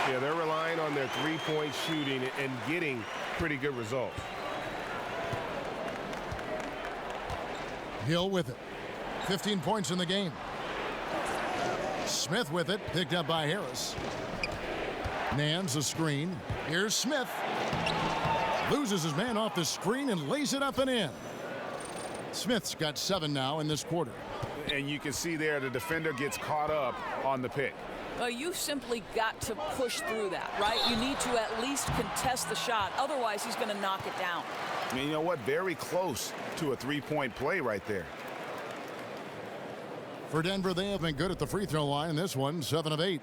Yeah, they're relying on their three-point shooting and getting pretty good results. Hill with it. 15 points in the game. Smith with it, picked up by Harris. Nance a screen. Here's Smith. Loses his man off the screen and lays it up and in. Smith's got 7 now in this quarter. And you can see there the defender gets caught up on the pick. Well, you simply got to push through that, right? You need to at least contest the shot. Otherwise, he's going to knock it down. And you know what? Very close to a three-point play right there. For Denver, they have been good at the free throw line. This one, 7 of 8.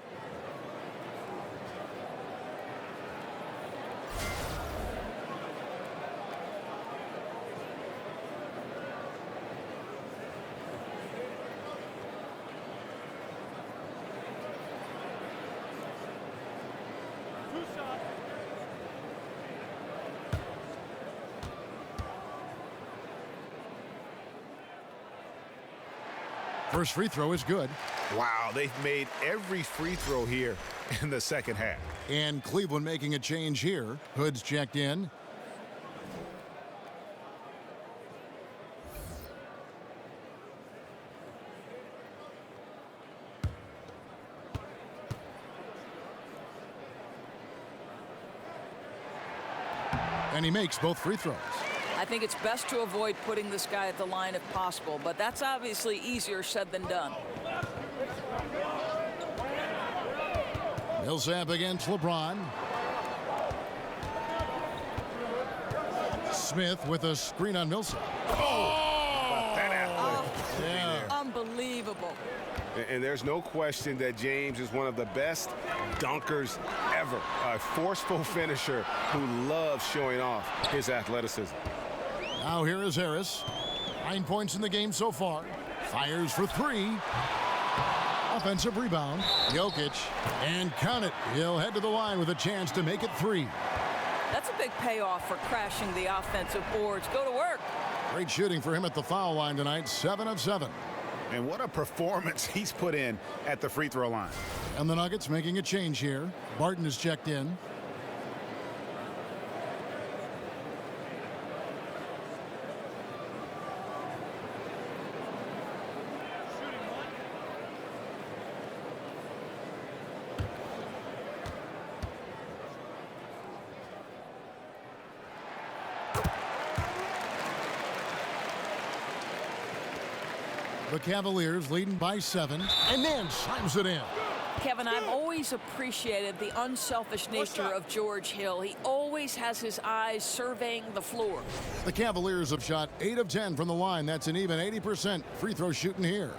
First free throw is good. Wow, they've made every free throw here in the second half. And Cleveland making a change here. Hood's checked in. And he makes both free throws. I think it's best to avoid putting this guy at the line if possible, but that's obviously easier said than done. Millsap against LeBron. Smith with a screen on Millsap. Unbelievable. And there's no question that James is one of the best dunkers ever. A forceful finisher who loves showing off his athleticism. Now here is Harris. 9 points in the game so far. Fires for 3. Offensive rebound. Jokic. And count it. He'll head to the line with a chance to make it 3. That's a big payoff for crashing the offensive boards. Go to work. Great shooting for him at the foul line tonight. 7 of 7. And what a performance he's put in at the free throw line. And the Nuggets making a change here. Barton is checked in. The Cavaliers leading by 7, and then slams it in. Kevin, I've always appreciated the unselfish nature of George Hill. He always has his eyes surveying the floor. The Cavaliers have shot 8 of 10 from the line. That's an even 80% free throw shooting here.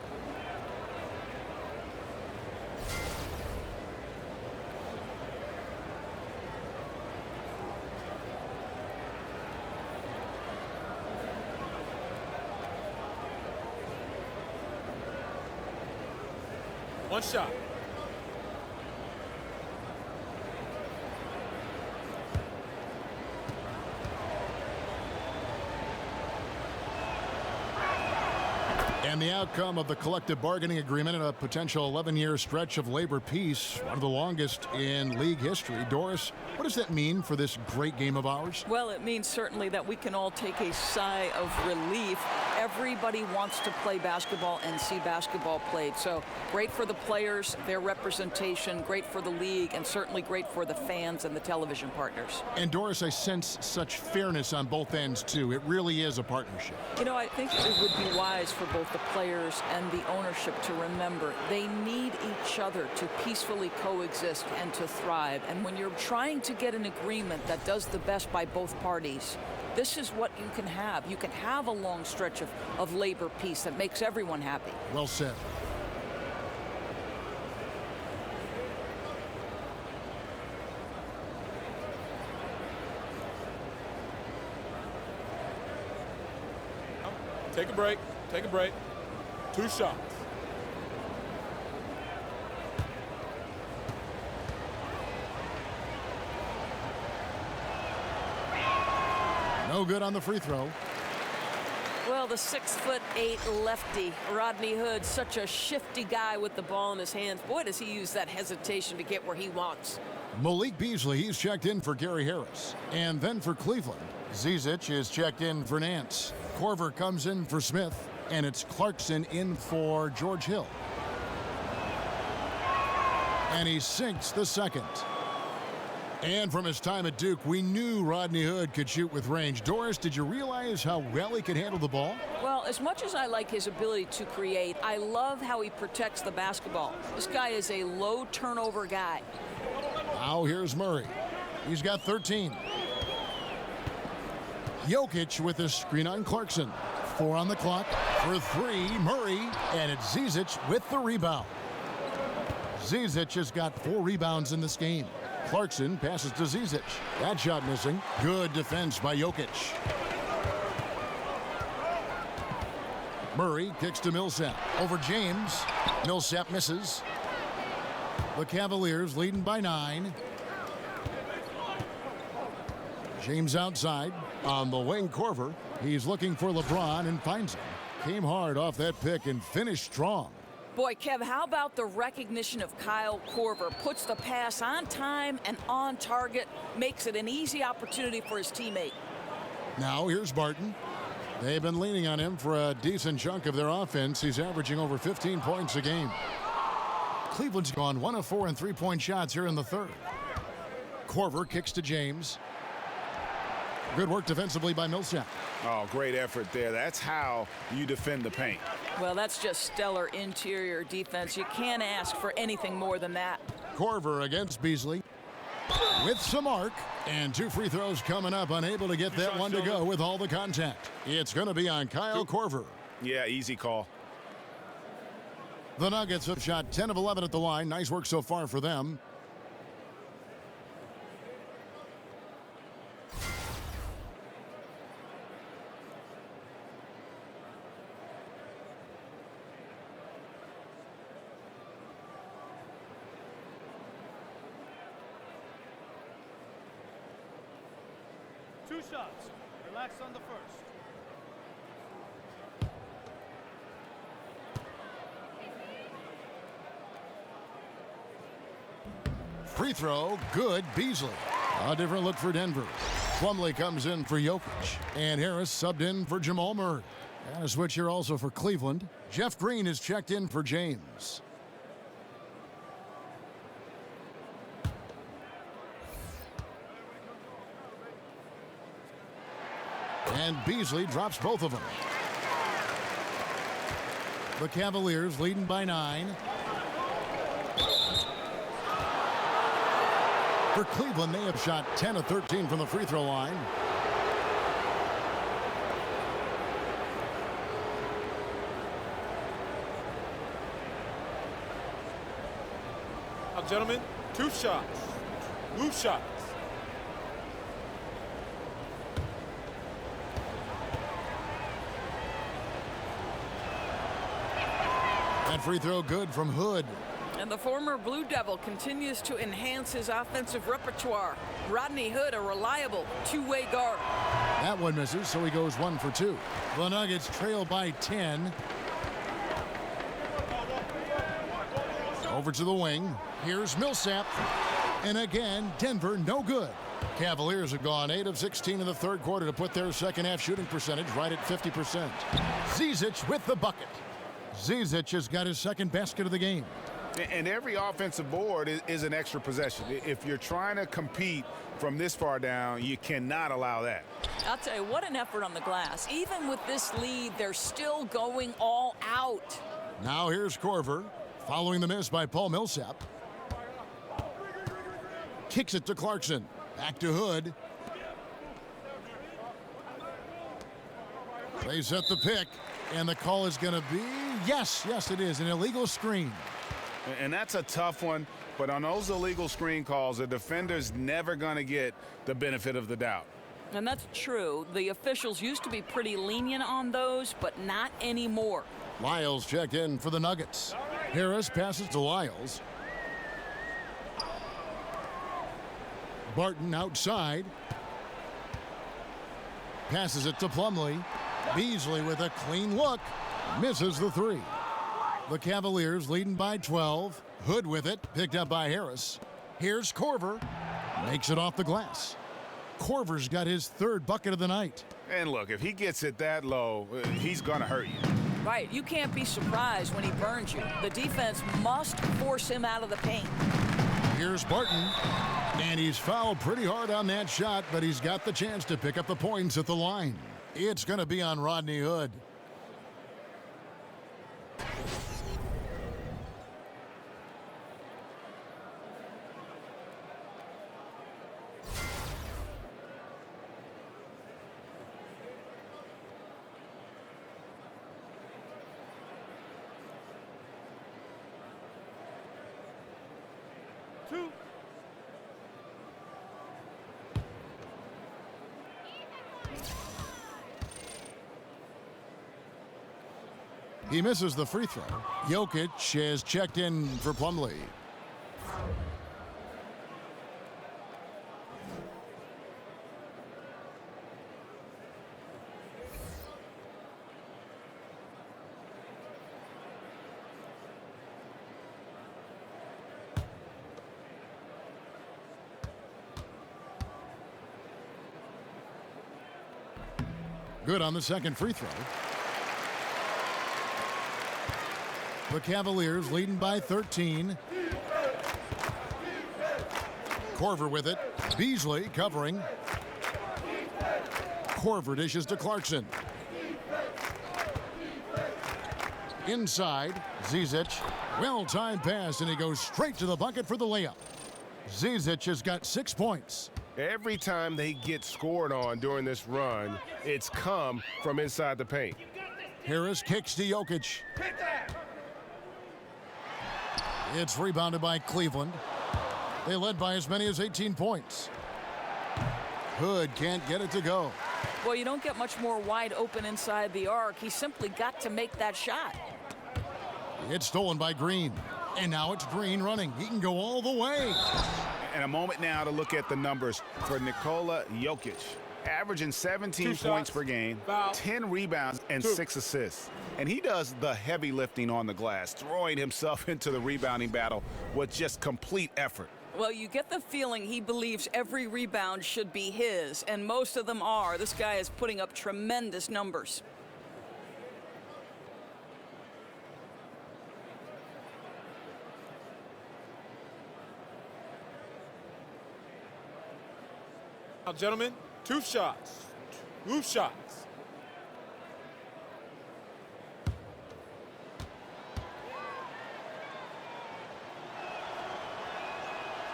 One shot. And the outcome of the collective bargaining agreement in a potential 11-year stretch of labor peace, one of the longest in league history. Doris, what does that mean for this great game of ours? Well, it means certainly that we can all take a sigh of relief. Everybody wants to play basketball and see basketball played. So great for the players, their representation, great for the league, and certainly great for the fans and the television partners. And Doris, I sense such fairness on both ends, too. It really is a partnership. You know, I think it would be wise for both the players and the ownership to remember they need each other to peacefully coexist and to thrive. And when you're trying to get an agreement that does the best by both parties, this is what you can have. You can have a long stretch of labor peace that makes everyone happy. Well said. Take a break. Take a break. 2 shots. No good on the free throw. Well, the 6'8" lefty, Rodney Hood, such a shifty guy with the ball in his hands. Boy, does he use that hesitation to get where he wants. Malik Beasley, he's checked in for Gary Harris. And then for Cleveland, Zizic is checked in for Nance. Korver comes in for Smith. And it's Clarkson in for George Hill. And he sinks the second. And from his time at Duke, we knew Rodney Hood could shoot with range. Doris, did you realize how well he could handle the ball? Well, as much as I like his ability to create, I love how he protects the basketball. This guy is a low turnover guy. Now here's Murray. He's got 13. Jokic with a screen on Clarkson. 4 on the clock. For 3, Murray, and it's Zizic with the rebound. Zizic has got 4 rebounds in this game. Clarkson passes to Zizic. That shot missing. Good defense by Jokic. Murray kicks to Millsap. Over James. Millsap misses. The Cavaliers leading by 9. James outside. On the wing, Korver. He's looking for LeBron and finds him. Came hard off that pick and finished strong. Boy, Kev, how about the recognition of Kyle Korver? Puts the pass on time and on target, makes it an easy opportunity for his teammate. Now here's Barton. They've been leaning on him for a decent chunk of their offense. He's averaging over 15 points a game. Cleveland's gone 1 of 4 in three-point shots here in the third. Korver kicks to James. Good work defensively by Millsap. Oh, great effort there. That's how you defend the paint. Well, that's just stellar interior defense. You can't ask for anything more than that. Korver against Beasley with some arc. And 2 free throws coming up. Unable to get that one to go with all the contact. It's going to be on Kyle Korver. Yeah, easy call. The Nuggets have shot 10 of 11 at the line. Nice work so far for them. Two shots. Relax on the first. Free throw, good, Beasley. A different look for Denver. Plumlee comes in for Jokic. And Harris subbed in for Jamal Murray. And a switch here also for Cleveland. Jeff Green is checked in for James. And Beasley drops both of them. The Cavaliers leading by 9. For Cleveland, they have shot 10 of 13 from the free throw line. Now, gentlemen, 2 shots. Loose shots. That free throw good from Hood. And the former Blue Devil continues to enhance his offensive repertoire. Rodney Hood, a reliable two-way guard. That one misses, so he goes 1 for 2. The Nuggets trail by 10. Over to the wing. Here's Millsap. And again, Denver no good. Cavaliers have gone 8 of 16 in the third quarter to put their second half shooting percentage right at 50%. Zizic with the bucket. Zizic has got his second basket of the game. And every offensive board is an extra possession. If you're trying to compete from this far down, you cannot allow that. I'll tell you, what an effort on the glass. Even with this lead, they're still going all out. Now here's Korver, following the miss by Paul Millsap. Kicks it to Clarkson. Back to Hood. They set the pick, and the call is going to be, yes, it is, an illegal screen. And that's a tough one, but on those illegal screen calls, the defender's never going to get the benefit of the doubt. And that's true. The officials used to be pretty lenient on those, but not anymore. Lyles checked in for the Nuggets. Harris passes to Lyles. Barton outside. Passes it to Plumlee. Beasley with a clean look. Misses the three. The Cavaliers leading by 12. Hood with it. Picked up by Harris. Here's Korver. Makes it off the glass. Korver's got his third bucket of the night. And look, if he gets it that low, he's going to hurt you. Right. You can't be surprised when he burns you. The defense must force him out of the paint. Here's Barton. And he's fouled pretty hard on that shot, but he's got the chance to pick up the points at the line. It's going to be on Rodney Hood. He misses the free throw. Jokic has checked in for Plumlee. Good on the second free throw. The Cavaliers leading by 13. Korver with it. Beasley covering. Korver dishes to Clarkson. Inside, Zizic. Well-timed pass, and he goes straight to the bucket for the layup. Zizic has got 6 points. Every time they get scored on during this run, it's come from inside the paint. Harris kicks to Jokic. It's rebounded by Cleveland. They led by as many as 18 points. Hood can't get it to go. Well, you don't get much more wide open inside the arc. He simply got to make that shot. It's stolen by Green. And now it's Green running. He can go all the way. And a moment now to look at the numbers for Nikola Jokic. Averaging 17 points per game, 10 rebounds, and 6 assists. And he does the heavy lifting on the glass, throwing himself into the rebounding battle with just complete effort. Well, you get the feeling he believes every rebound should be his, and most of them are. This guy is putting up tremendous numbers. Now, gentlemen, 2 shots. Loose shots.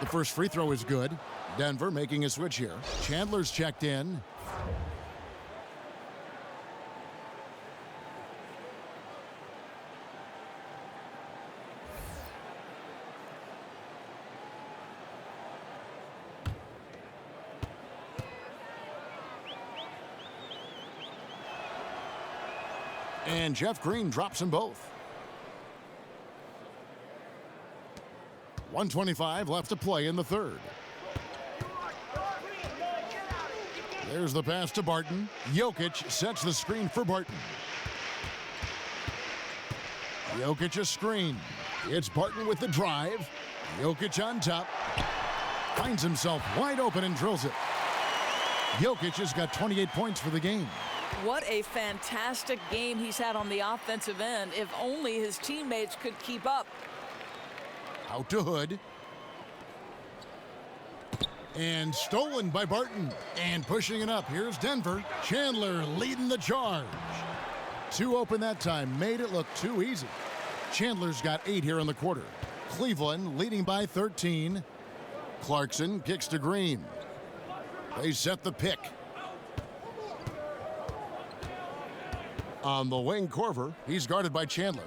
The first free throw is good. Denver making a switch here. Chandler's checked in. And Jeff Green drops them both. 1:25 left to play in the third. There's the pass to Barton. Jokic sets the screen for Barton. Jokic a screen. It's Barton with the drive. Jokic on top. Finds himself wide open and drills it. Jokic has got 28 points for the game. What a fantastic game he's had on the offensive end. If only his teammates could keep up. Out to Hood. And stolen by Barton. And pushing it up. Here's Denver. Chandler leading the charge. 2 open that time. Made it look too easy. Chandler's got 8 here in the quarter. Cleveland leading by 13. Clarkson kicks to Green. They set the pick. On the wing, Korver. He's guarded by Chandler.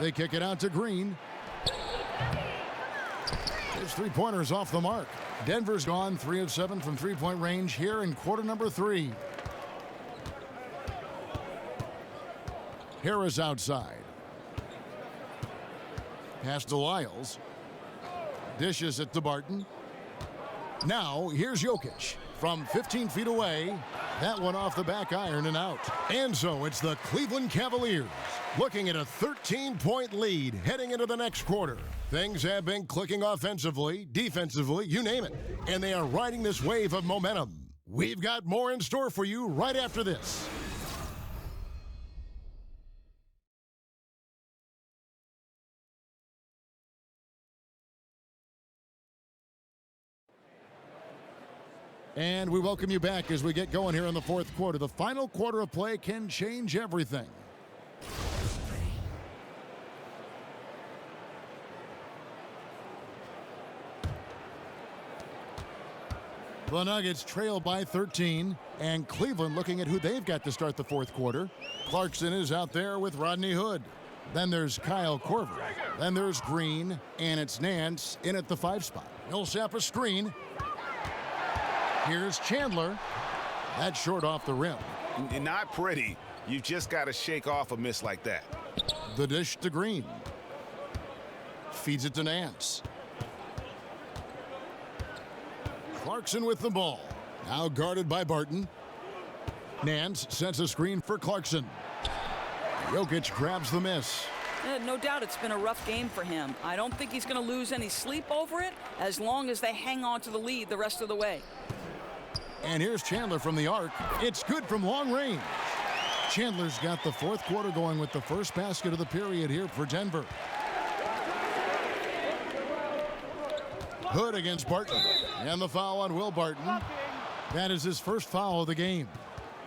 They kick it out to Green. His three-pointers off the mark. Denver's gone 3 of 7 from three-point range here in quarter number 3. Harris outside. Pass to Lyles. Dishes it to Barton. Now, here's Jokic. From 15 feet away, that one off the back iron and out. And so it's the Cleveland Cavaliers looking at a 13-point lead heading into the next quarter. Things have been clicking offensively, defensively, you name it. And they are riding this wave of momentum. We've got more in store for you right after this. And we welcome you back as we get going here in the fourth quarter. The final quarter of play can change everything. The Nuggets trail by 13, and Cleveland looking at who they've got to start the fourth quarter. Clarkson is out there with Rodney Hood. Then there's Kyle Korver. Then there's Green, and it's Nance in at the 5 spot. Millsap a screen. Here's Chandler. That's short off the rim. Not pretty. You've just got to shake off a miss like that. The dish to Green. Feeds it to Nance. Clarkson with the ball. Now guarded by Barton. Nance sets a screen for Clarkson. Jokic grabs the miss. No doubt it's been a rough game for him. I don't think he's going to lose any sleep over it as long as they hang on to the lead the rest of the way. And here's Chandler from the arc. It's good from long range. Chandler's got the fourth quarter going with the first basket of the period here for Denver. Hood against Barton. And the foul on Will Barton. That is his first foul of the game.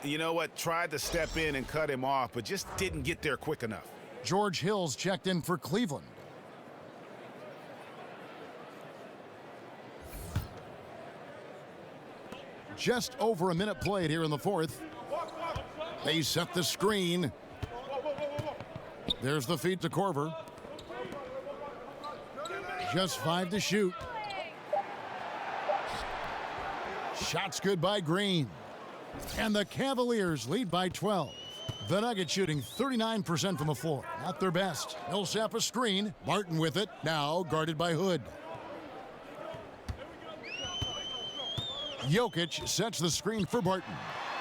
You know what? Tried to step in and cut him off, but just didn't get there quick enough. George Hill's checked in for Cleveland. Just over a minute played here in the fourth. They set the screen. There's the feed to Korver. Just 5 to shoot. Shots good by Green. And the Cavaliers lead by 12. The Nuggets shooting 39% from the floor. Not their best. Millsap a screen. Martin with it. Now guarded by Hood. Jokic sets the screen for Barton.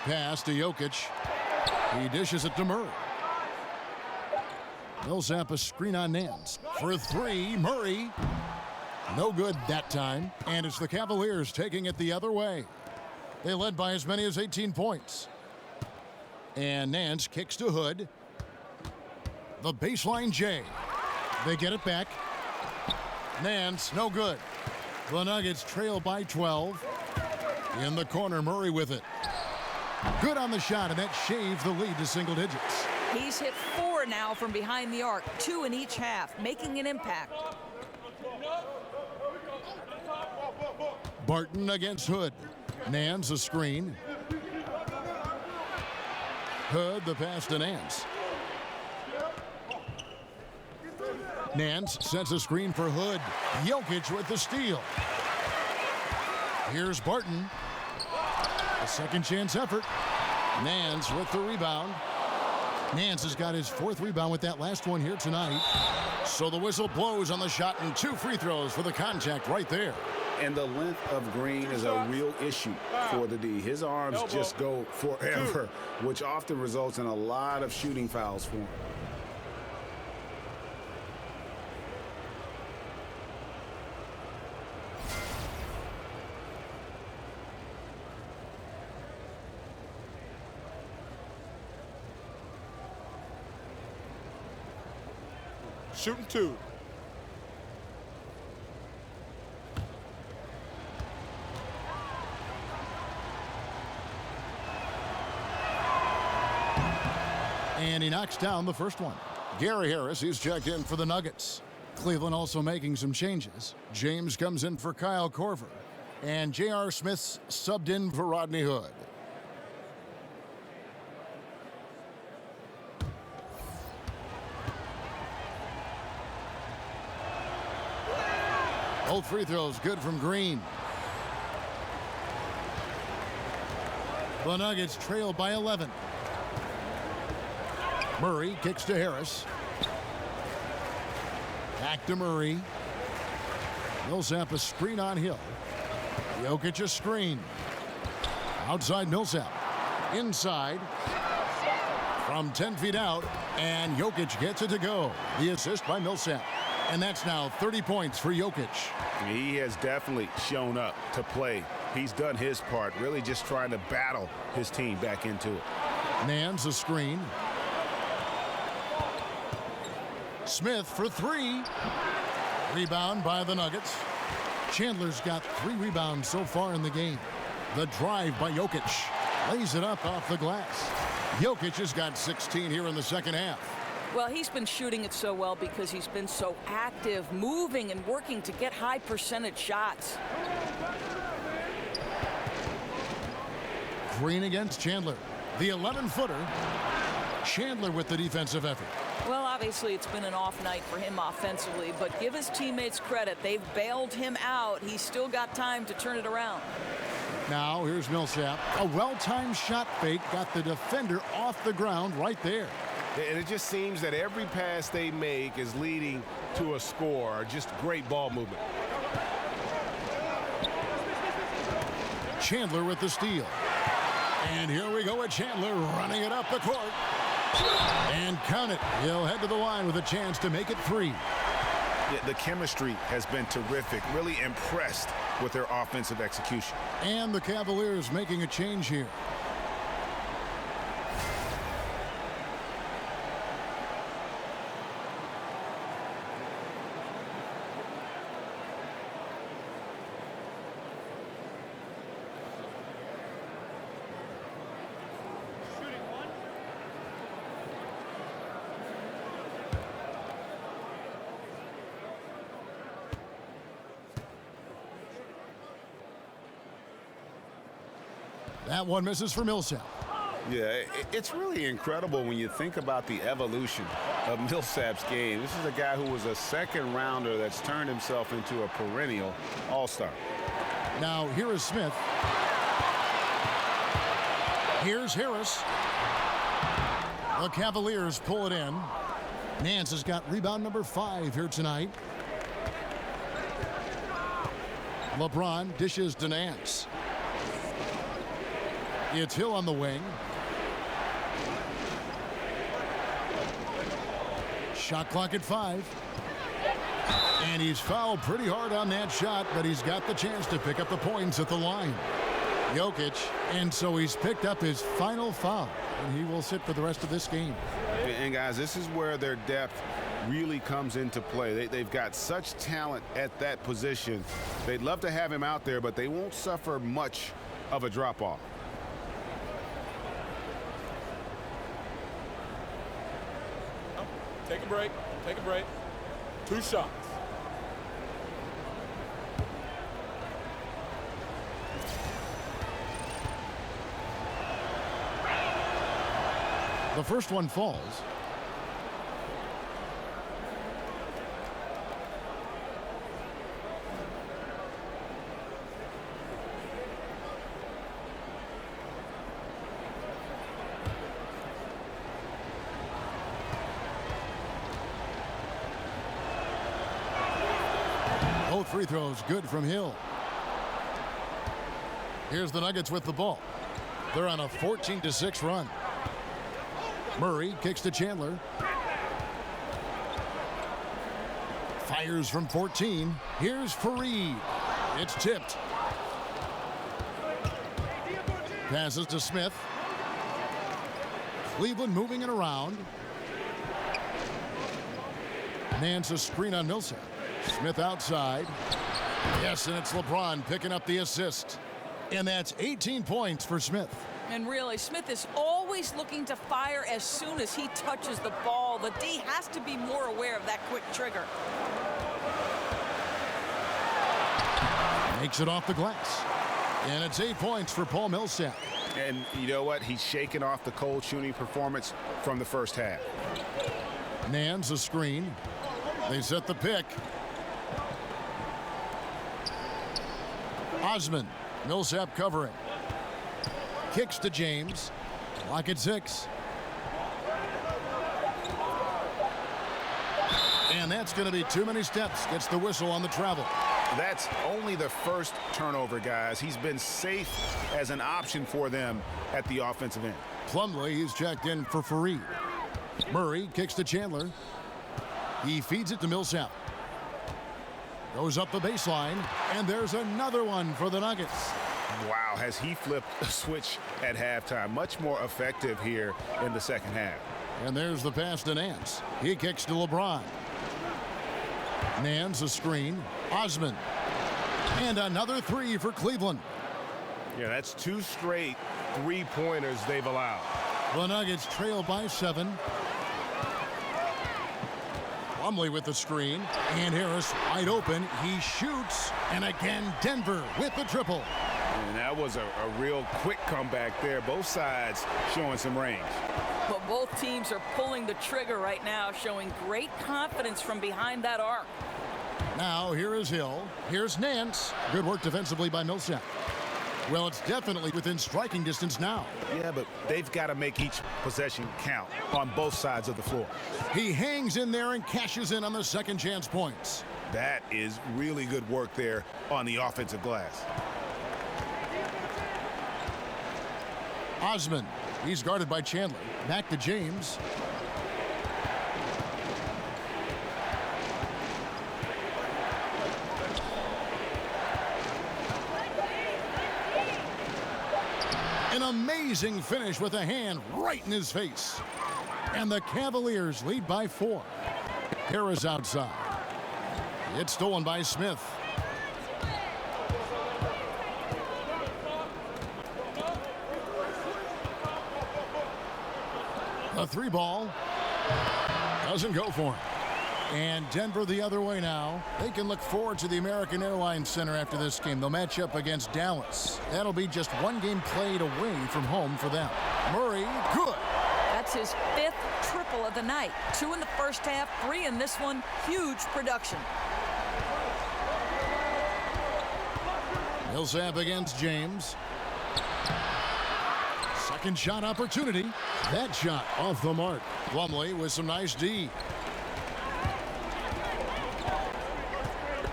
Pass to Jokic. He dishes it to Murray. Millsap a screen on Nance. For 3, Murray. No good that time. And it's the Cavaliers taking it the other way. They led by as many as 18 points. And Nance kicks to Hood. The baseline J. They get it back. Nance, no good. The Nuggets trail by 12. In the corner, Murray with it. Good on the shot, and that shaves the lead to single digits. He's hit 4 now from behind the arc, 2 in each half, making an impact. Barton against Hood. Nance a screen. Hood the pass to Nance. Nance sets a screen for Hood. Jokic with the steal. Here's Barton. A second chance effort. Nance with the rebound. Nance has got his 4th rebound with that last one here tonight. So the whistle blows on the shot and 2 free throws for the contact right there. And the length of Green is a real issue for the D. His arms just go forever, which often results in a lot of shooting fouls for him. Shooting 2. And he knocks down the first one. Gary Harris, he's checked in for the Nuggets. Cleveland also making some changes. James comes in for Kyle Korver. And J.R. Smith's subbed in for Rodney Hood. Both free throws good from Green. The Nuggets trail by 11. Murray kicks to Harris. Back to Murray. Millsap a screen on Hill. Jokic a screen. Outside Millsap. Inside. From 10 feet out. And Jokic gets it to go. The assist by Millsap. And that's now 30 points for Jokic. He has definitely shown up to play. He's done his part, really just trying to battle his team back into it. Nance a screen. Smith for 3. Rebound by the Nuggets. Chandler's got 3 rebounds so far in the game. The drive by Jokic. Lays it up off the glass. Jokic has got 16 here in the second half. Well, he's been shooting it so well because he's been so active, moving and working to get high percentage shots. Green against Chandler. The 11-footer. Chandler with the defensive effort. Well, obviously it's been an off night for him offensively, but give his teammates credit. They've bailed him out. He's still got time to turn it around. Now here's Millsap. A well-timed shot fake got the defender off the ground right there. And it just seems that every pass they make is leading to a score. Just great ball movement. Chandler with the steal. And here we go with Chandler running it up the court. And count it. He'll head to the line with a chance to make it 3. Yeah, the chemistry has been terrific. Really impressed with their offensive execution. And the Cavaliers making a change here. That one misses for Millsap. Yeah, it's really incredible when you think about the evolution of Millsap's game. This is a guy who was a second rounder that's turned himself into a perennial all-star. Now here is Smith. Here's Harris. The Cavaliers pull it in. Nance has got rebound number 5 here tonight. LeBron dishes to Nance. It's Hill on the wing. Shot clock at 5. And he's fouled pretty hard on that shot, but he's got the chance to pick up the points at the line. Jokic, and so he's picked up his final foul, and he will sit for the rest of this game. And guys, this is where their depth really comes into play. They've got such talent at that position. They'd love to have him out there, but they won't suffer much of a drop-off. Take a break. Take a break. 2 shots. The first one falls. Both free throws good from Hill. Here's the Nuggets with the ball. They're on a 14-6 run. Murray kicks to Chandler. Fires from 14. Here's Fareed. It's tipped. Passes to Smith. Cleveland moving it around. Nance a screen on Millsap. Smith outside. Yes, and it's LeBron picking up the assist. And that's 18 points for Smith. And really, Smith is always looking to fire as soon as he touches the ball. The D has to be more aware of that quick trigger. Makes it off the glass. And it's 8 points for Paul Millsap. And you know what? He's shaking off the cold shooting performance from the first half. Nance a screen. They set the pick. Osman. Millsap covering. Kicks to James. Clock at 6. And that's going to be too many steps. Gets the whistle on the travel. That's only the first turnover, guys. He's been safe as an option for them at the offensive end. Plumlee, he's checked in for Fareed. Murray kicks to Chandler. He feeds it to Millsap. Goes up the baseline, and there's another one for the Nuggets. Wow, has he flipped a switch at halftime. Much more effective here in the second half. And there's the pass to Nance. He kicks to LeBron. Nance a screen. Osman. And another 3 for Cleveland. Yeah, that's 2 straight 3-pointers they've allowed. The Nuggets trail by 7. Plumlee with the screen. And Harris wide open. He shoots. And again, Denver with the triple. And that was a real quick comeback there. Both sides showing some range. But both teams are pulling the trigger right now, showing great confidence from behind that arc. Now here is Hill. Here's Nance. Good work defensively by Millsap. Well, it's definitely within striking distance now. Yeah, but they've got to make each possession count on both sides of the floor. He hangs in there and cashes in on the second chance points. That is really good work there on the offensive glass. Osman. He's guarded by Chandler. Back to James. An amazing finish with a hand right in his face. And the Cavaliers lead by 4. Harris outside. It's stolen by Smith. A 3 ball doesn't go for him. And Denver the other way now. They can look forward to the American Airlines Center after this game. They'll match up against Dallas. That'll be just 1 game played away from home for them. Murray, good. That's his 5th triple of the night. 2 in the first half, 3 in this one. Huge production. Millsap against James. Second shot opportunity. That shot off the mark. Plumlee with some nice D.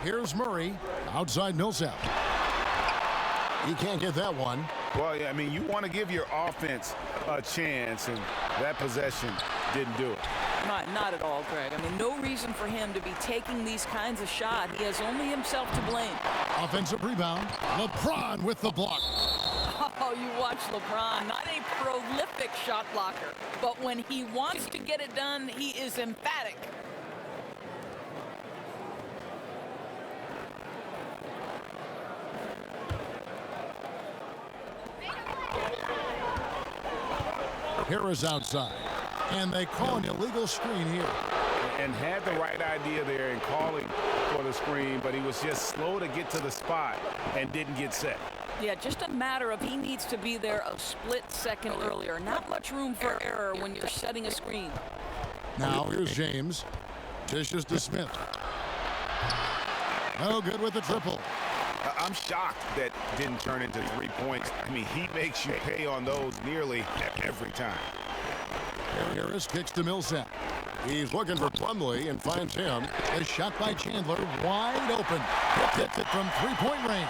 Here's Murray outside Millsap. He can't get that one. Well, yeah, I mean, you want to give your offense a chance, and that possession didn't do it. Not at all, Greg. I mean, no reason for him to be taking these kinds of shots. He has only himself to blame. Offensive rebound. LeBron with the block. Oh, you watch LeBron, not a prolific shot blocker, but when he wants to get it done, he is emphatic. Harris outside. And they call an illegal screen here. and had the right idea there in calling for the screen, but he was just slow to get to the spot and didn't get set. Yeah, just a matter of he needs to be there a split second earlier. Not much room for error when you're setting a screen. Now here's James. Dishes to Smith. No good with the triple. I'm shocked that didn't turn into 3 points. I mean, he makes you pay on those nearly every time. Harris kicks to Millsap. He's looking for Plumlee and finds him. A shot by Chandler, wide open. Hits it from three-point range.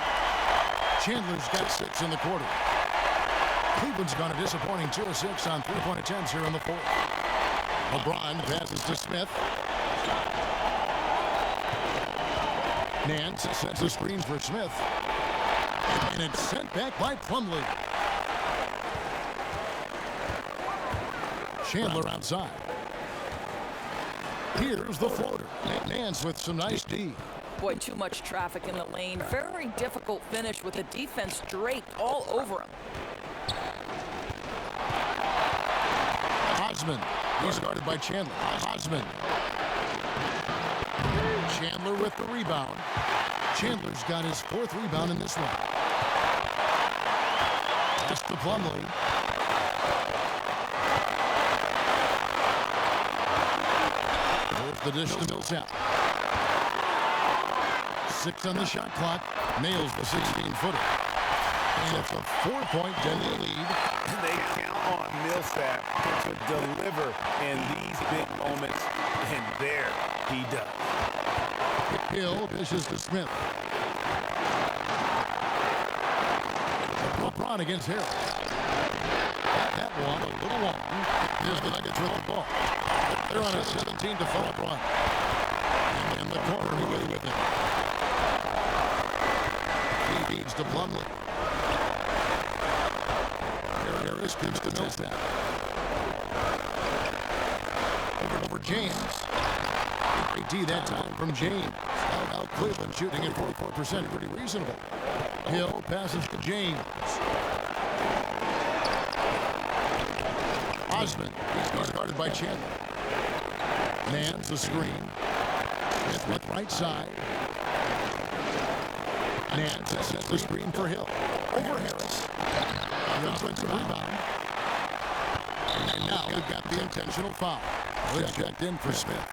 Chandler's got 6 in the quarter. Cleveland's gone a disappointing 2 of 6 on three-point attempts here in the fourth. LeBron passes to Smith. Nance sets a screen for Smith. And it's sent back by Plumlee. Chandler outside. Here's the floater. Nance with some nice D. Boy, too much traffic in the lane. Very difficult finish with the defense draped all over him. Osman. He's guarded by Chandler. Osman. Chandler with the rebound. Chandler's got his 4th rebound in this one. Just to Plumlee. There's the dish to Millsap. 6 on the shot clock. Nails the 16-footer. And it's a 4-point Denver lead. And they count on Millsap to deliver in these big moments. And there he does. Hill dishes to Smith. LeBron against Harris. That one a little long. Here's the Nuggets with the ball. They're on a 17-4 run. And in the corner, he was with him. He feeds to Plumlee. Harris gives to Millsap. Over James. Great D that time from James. Now Cleveland shooting at 44%, pretty reasonable. Hill passes to James. Osman, he's guarded by Chandler. Nance the screen. Smith right side. Nance sets the screen for Hill. Over Harris. Hill wins the rebound. And now we've got the intentional foul. It's checked in for Smith.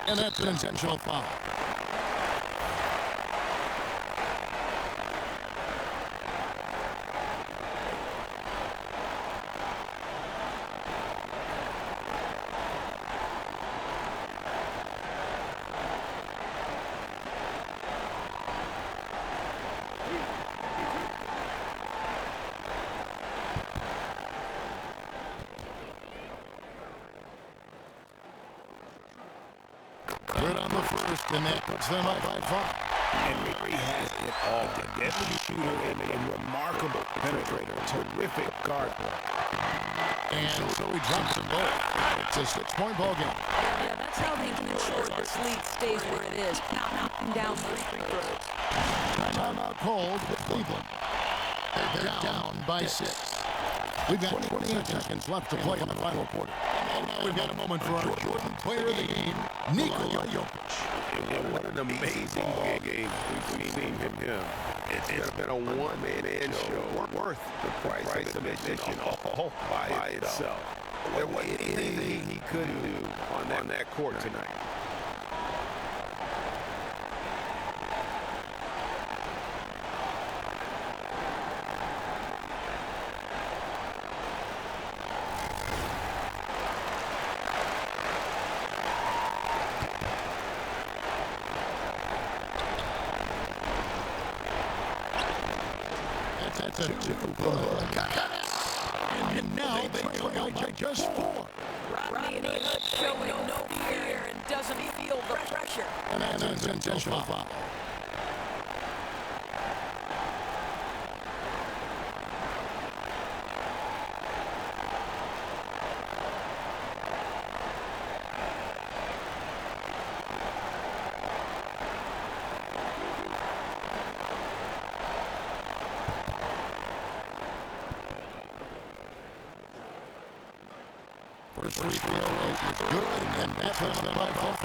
And that's an intentional foul. Good on the first, and that puts them up by 5. And Murray has it all. A deadly shooter and a remarkable penetrator. Terrific guard play. And so he drops them both. It's a 6-point ball game. Yeah, that's how they ensure this lead stays where it is. Knocking down those free throws. Timeout called with Cleveland. They're down by 6. We've got 28 seconds left to play in the final quarter. And now we've got a moment for our Jordan player of the game, Nikola Jokic. And what an amazing game we've seen from him. It's been a one-man show worth the price of admission all by itself. There wasn't anything he couldn't do on that court tonight. That's a 2. And now they trail by just 4. Rodney showing no fear and doesn't feel the pressure. And that's an intentional foul. free throw is good, and that's on the by far.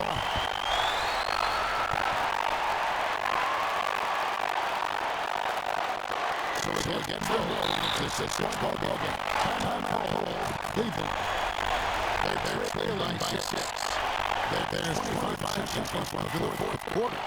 So again, it's a 6-point ball game. Time hold. Cleveland. They're trailing by 6. There's 25 seconds left in the fourth quarter.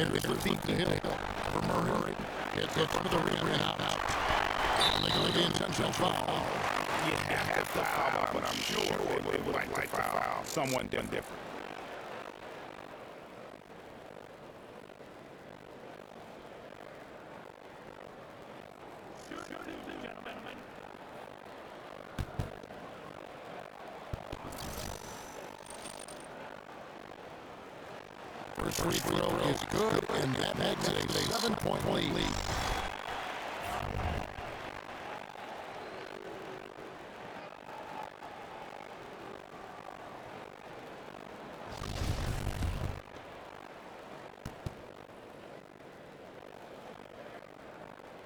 Here's the deep to Hill for Murray. Gets up for the rim and out. Legally intentional foul. You have to foul, but I'm sure they would like to foul someone different. First free throw is good, and that makes it a 7-point lead.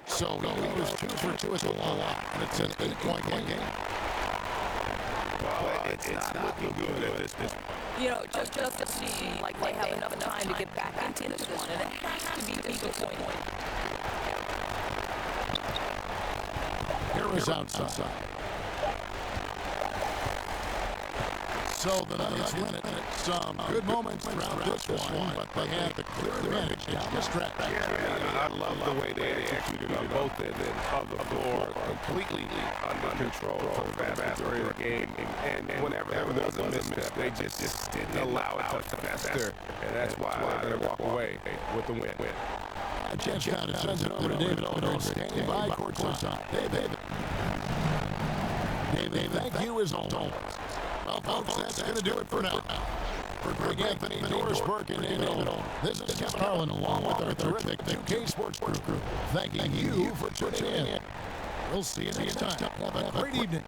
So he was 2 for 2 at the line, and it's an 8-point game. Well, it's not looking good at this point. You know, just to seem like they have enough time to get back into this one, and it has to be disappointing. Here is outside. So the Nuggets win it. Some good moments throughout this one, but they had the clear advantage down the stretch. I love the way they executed on both ends of the floor, completely under control for the vast majority of the game. And whenever there was a misstep, they just didn't allow it to fester. And that's why they're going to walk away with the win. A chance down to send it over to David Odo, standing by courtside. David, thank you as always. Well, folks, that's going to do it for now. For Greg Anthony, Doris Burke, and David Odo, this is Kevin Harlan along with our terrific 2K Sports crew, thanking you for tuning in. We'll see you next time. Have a great evening.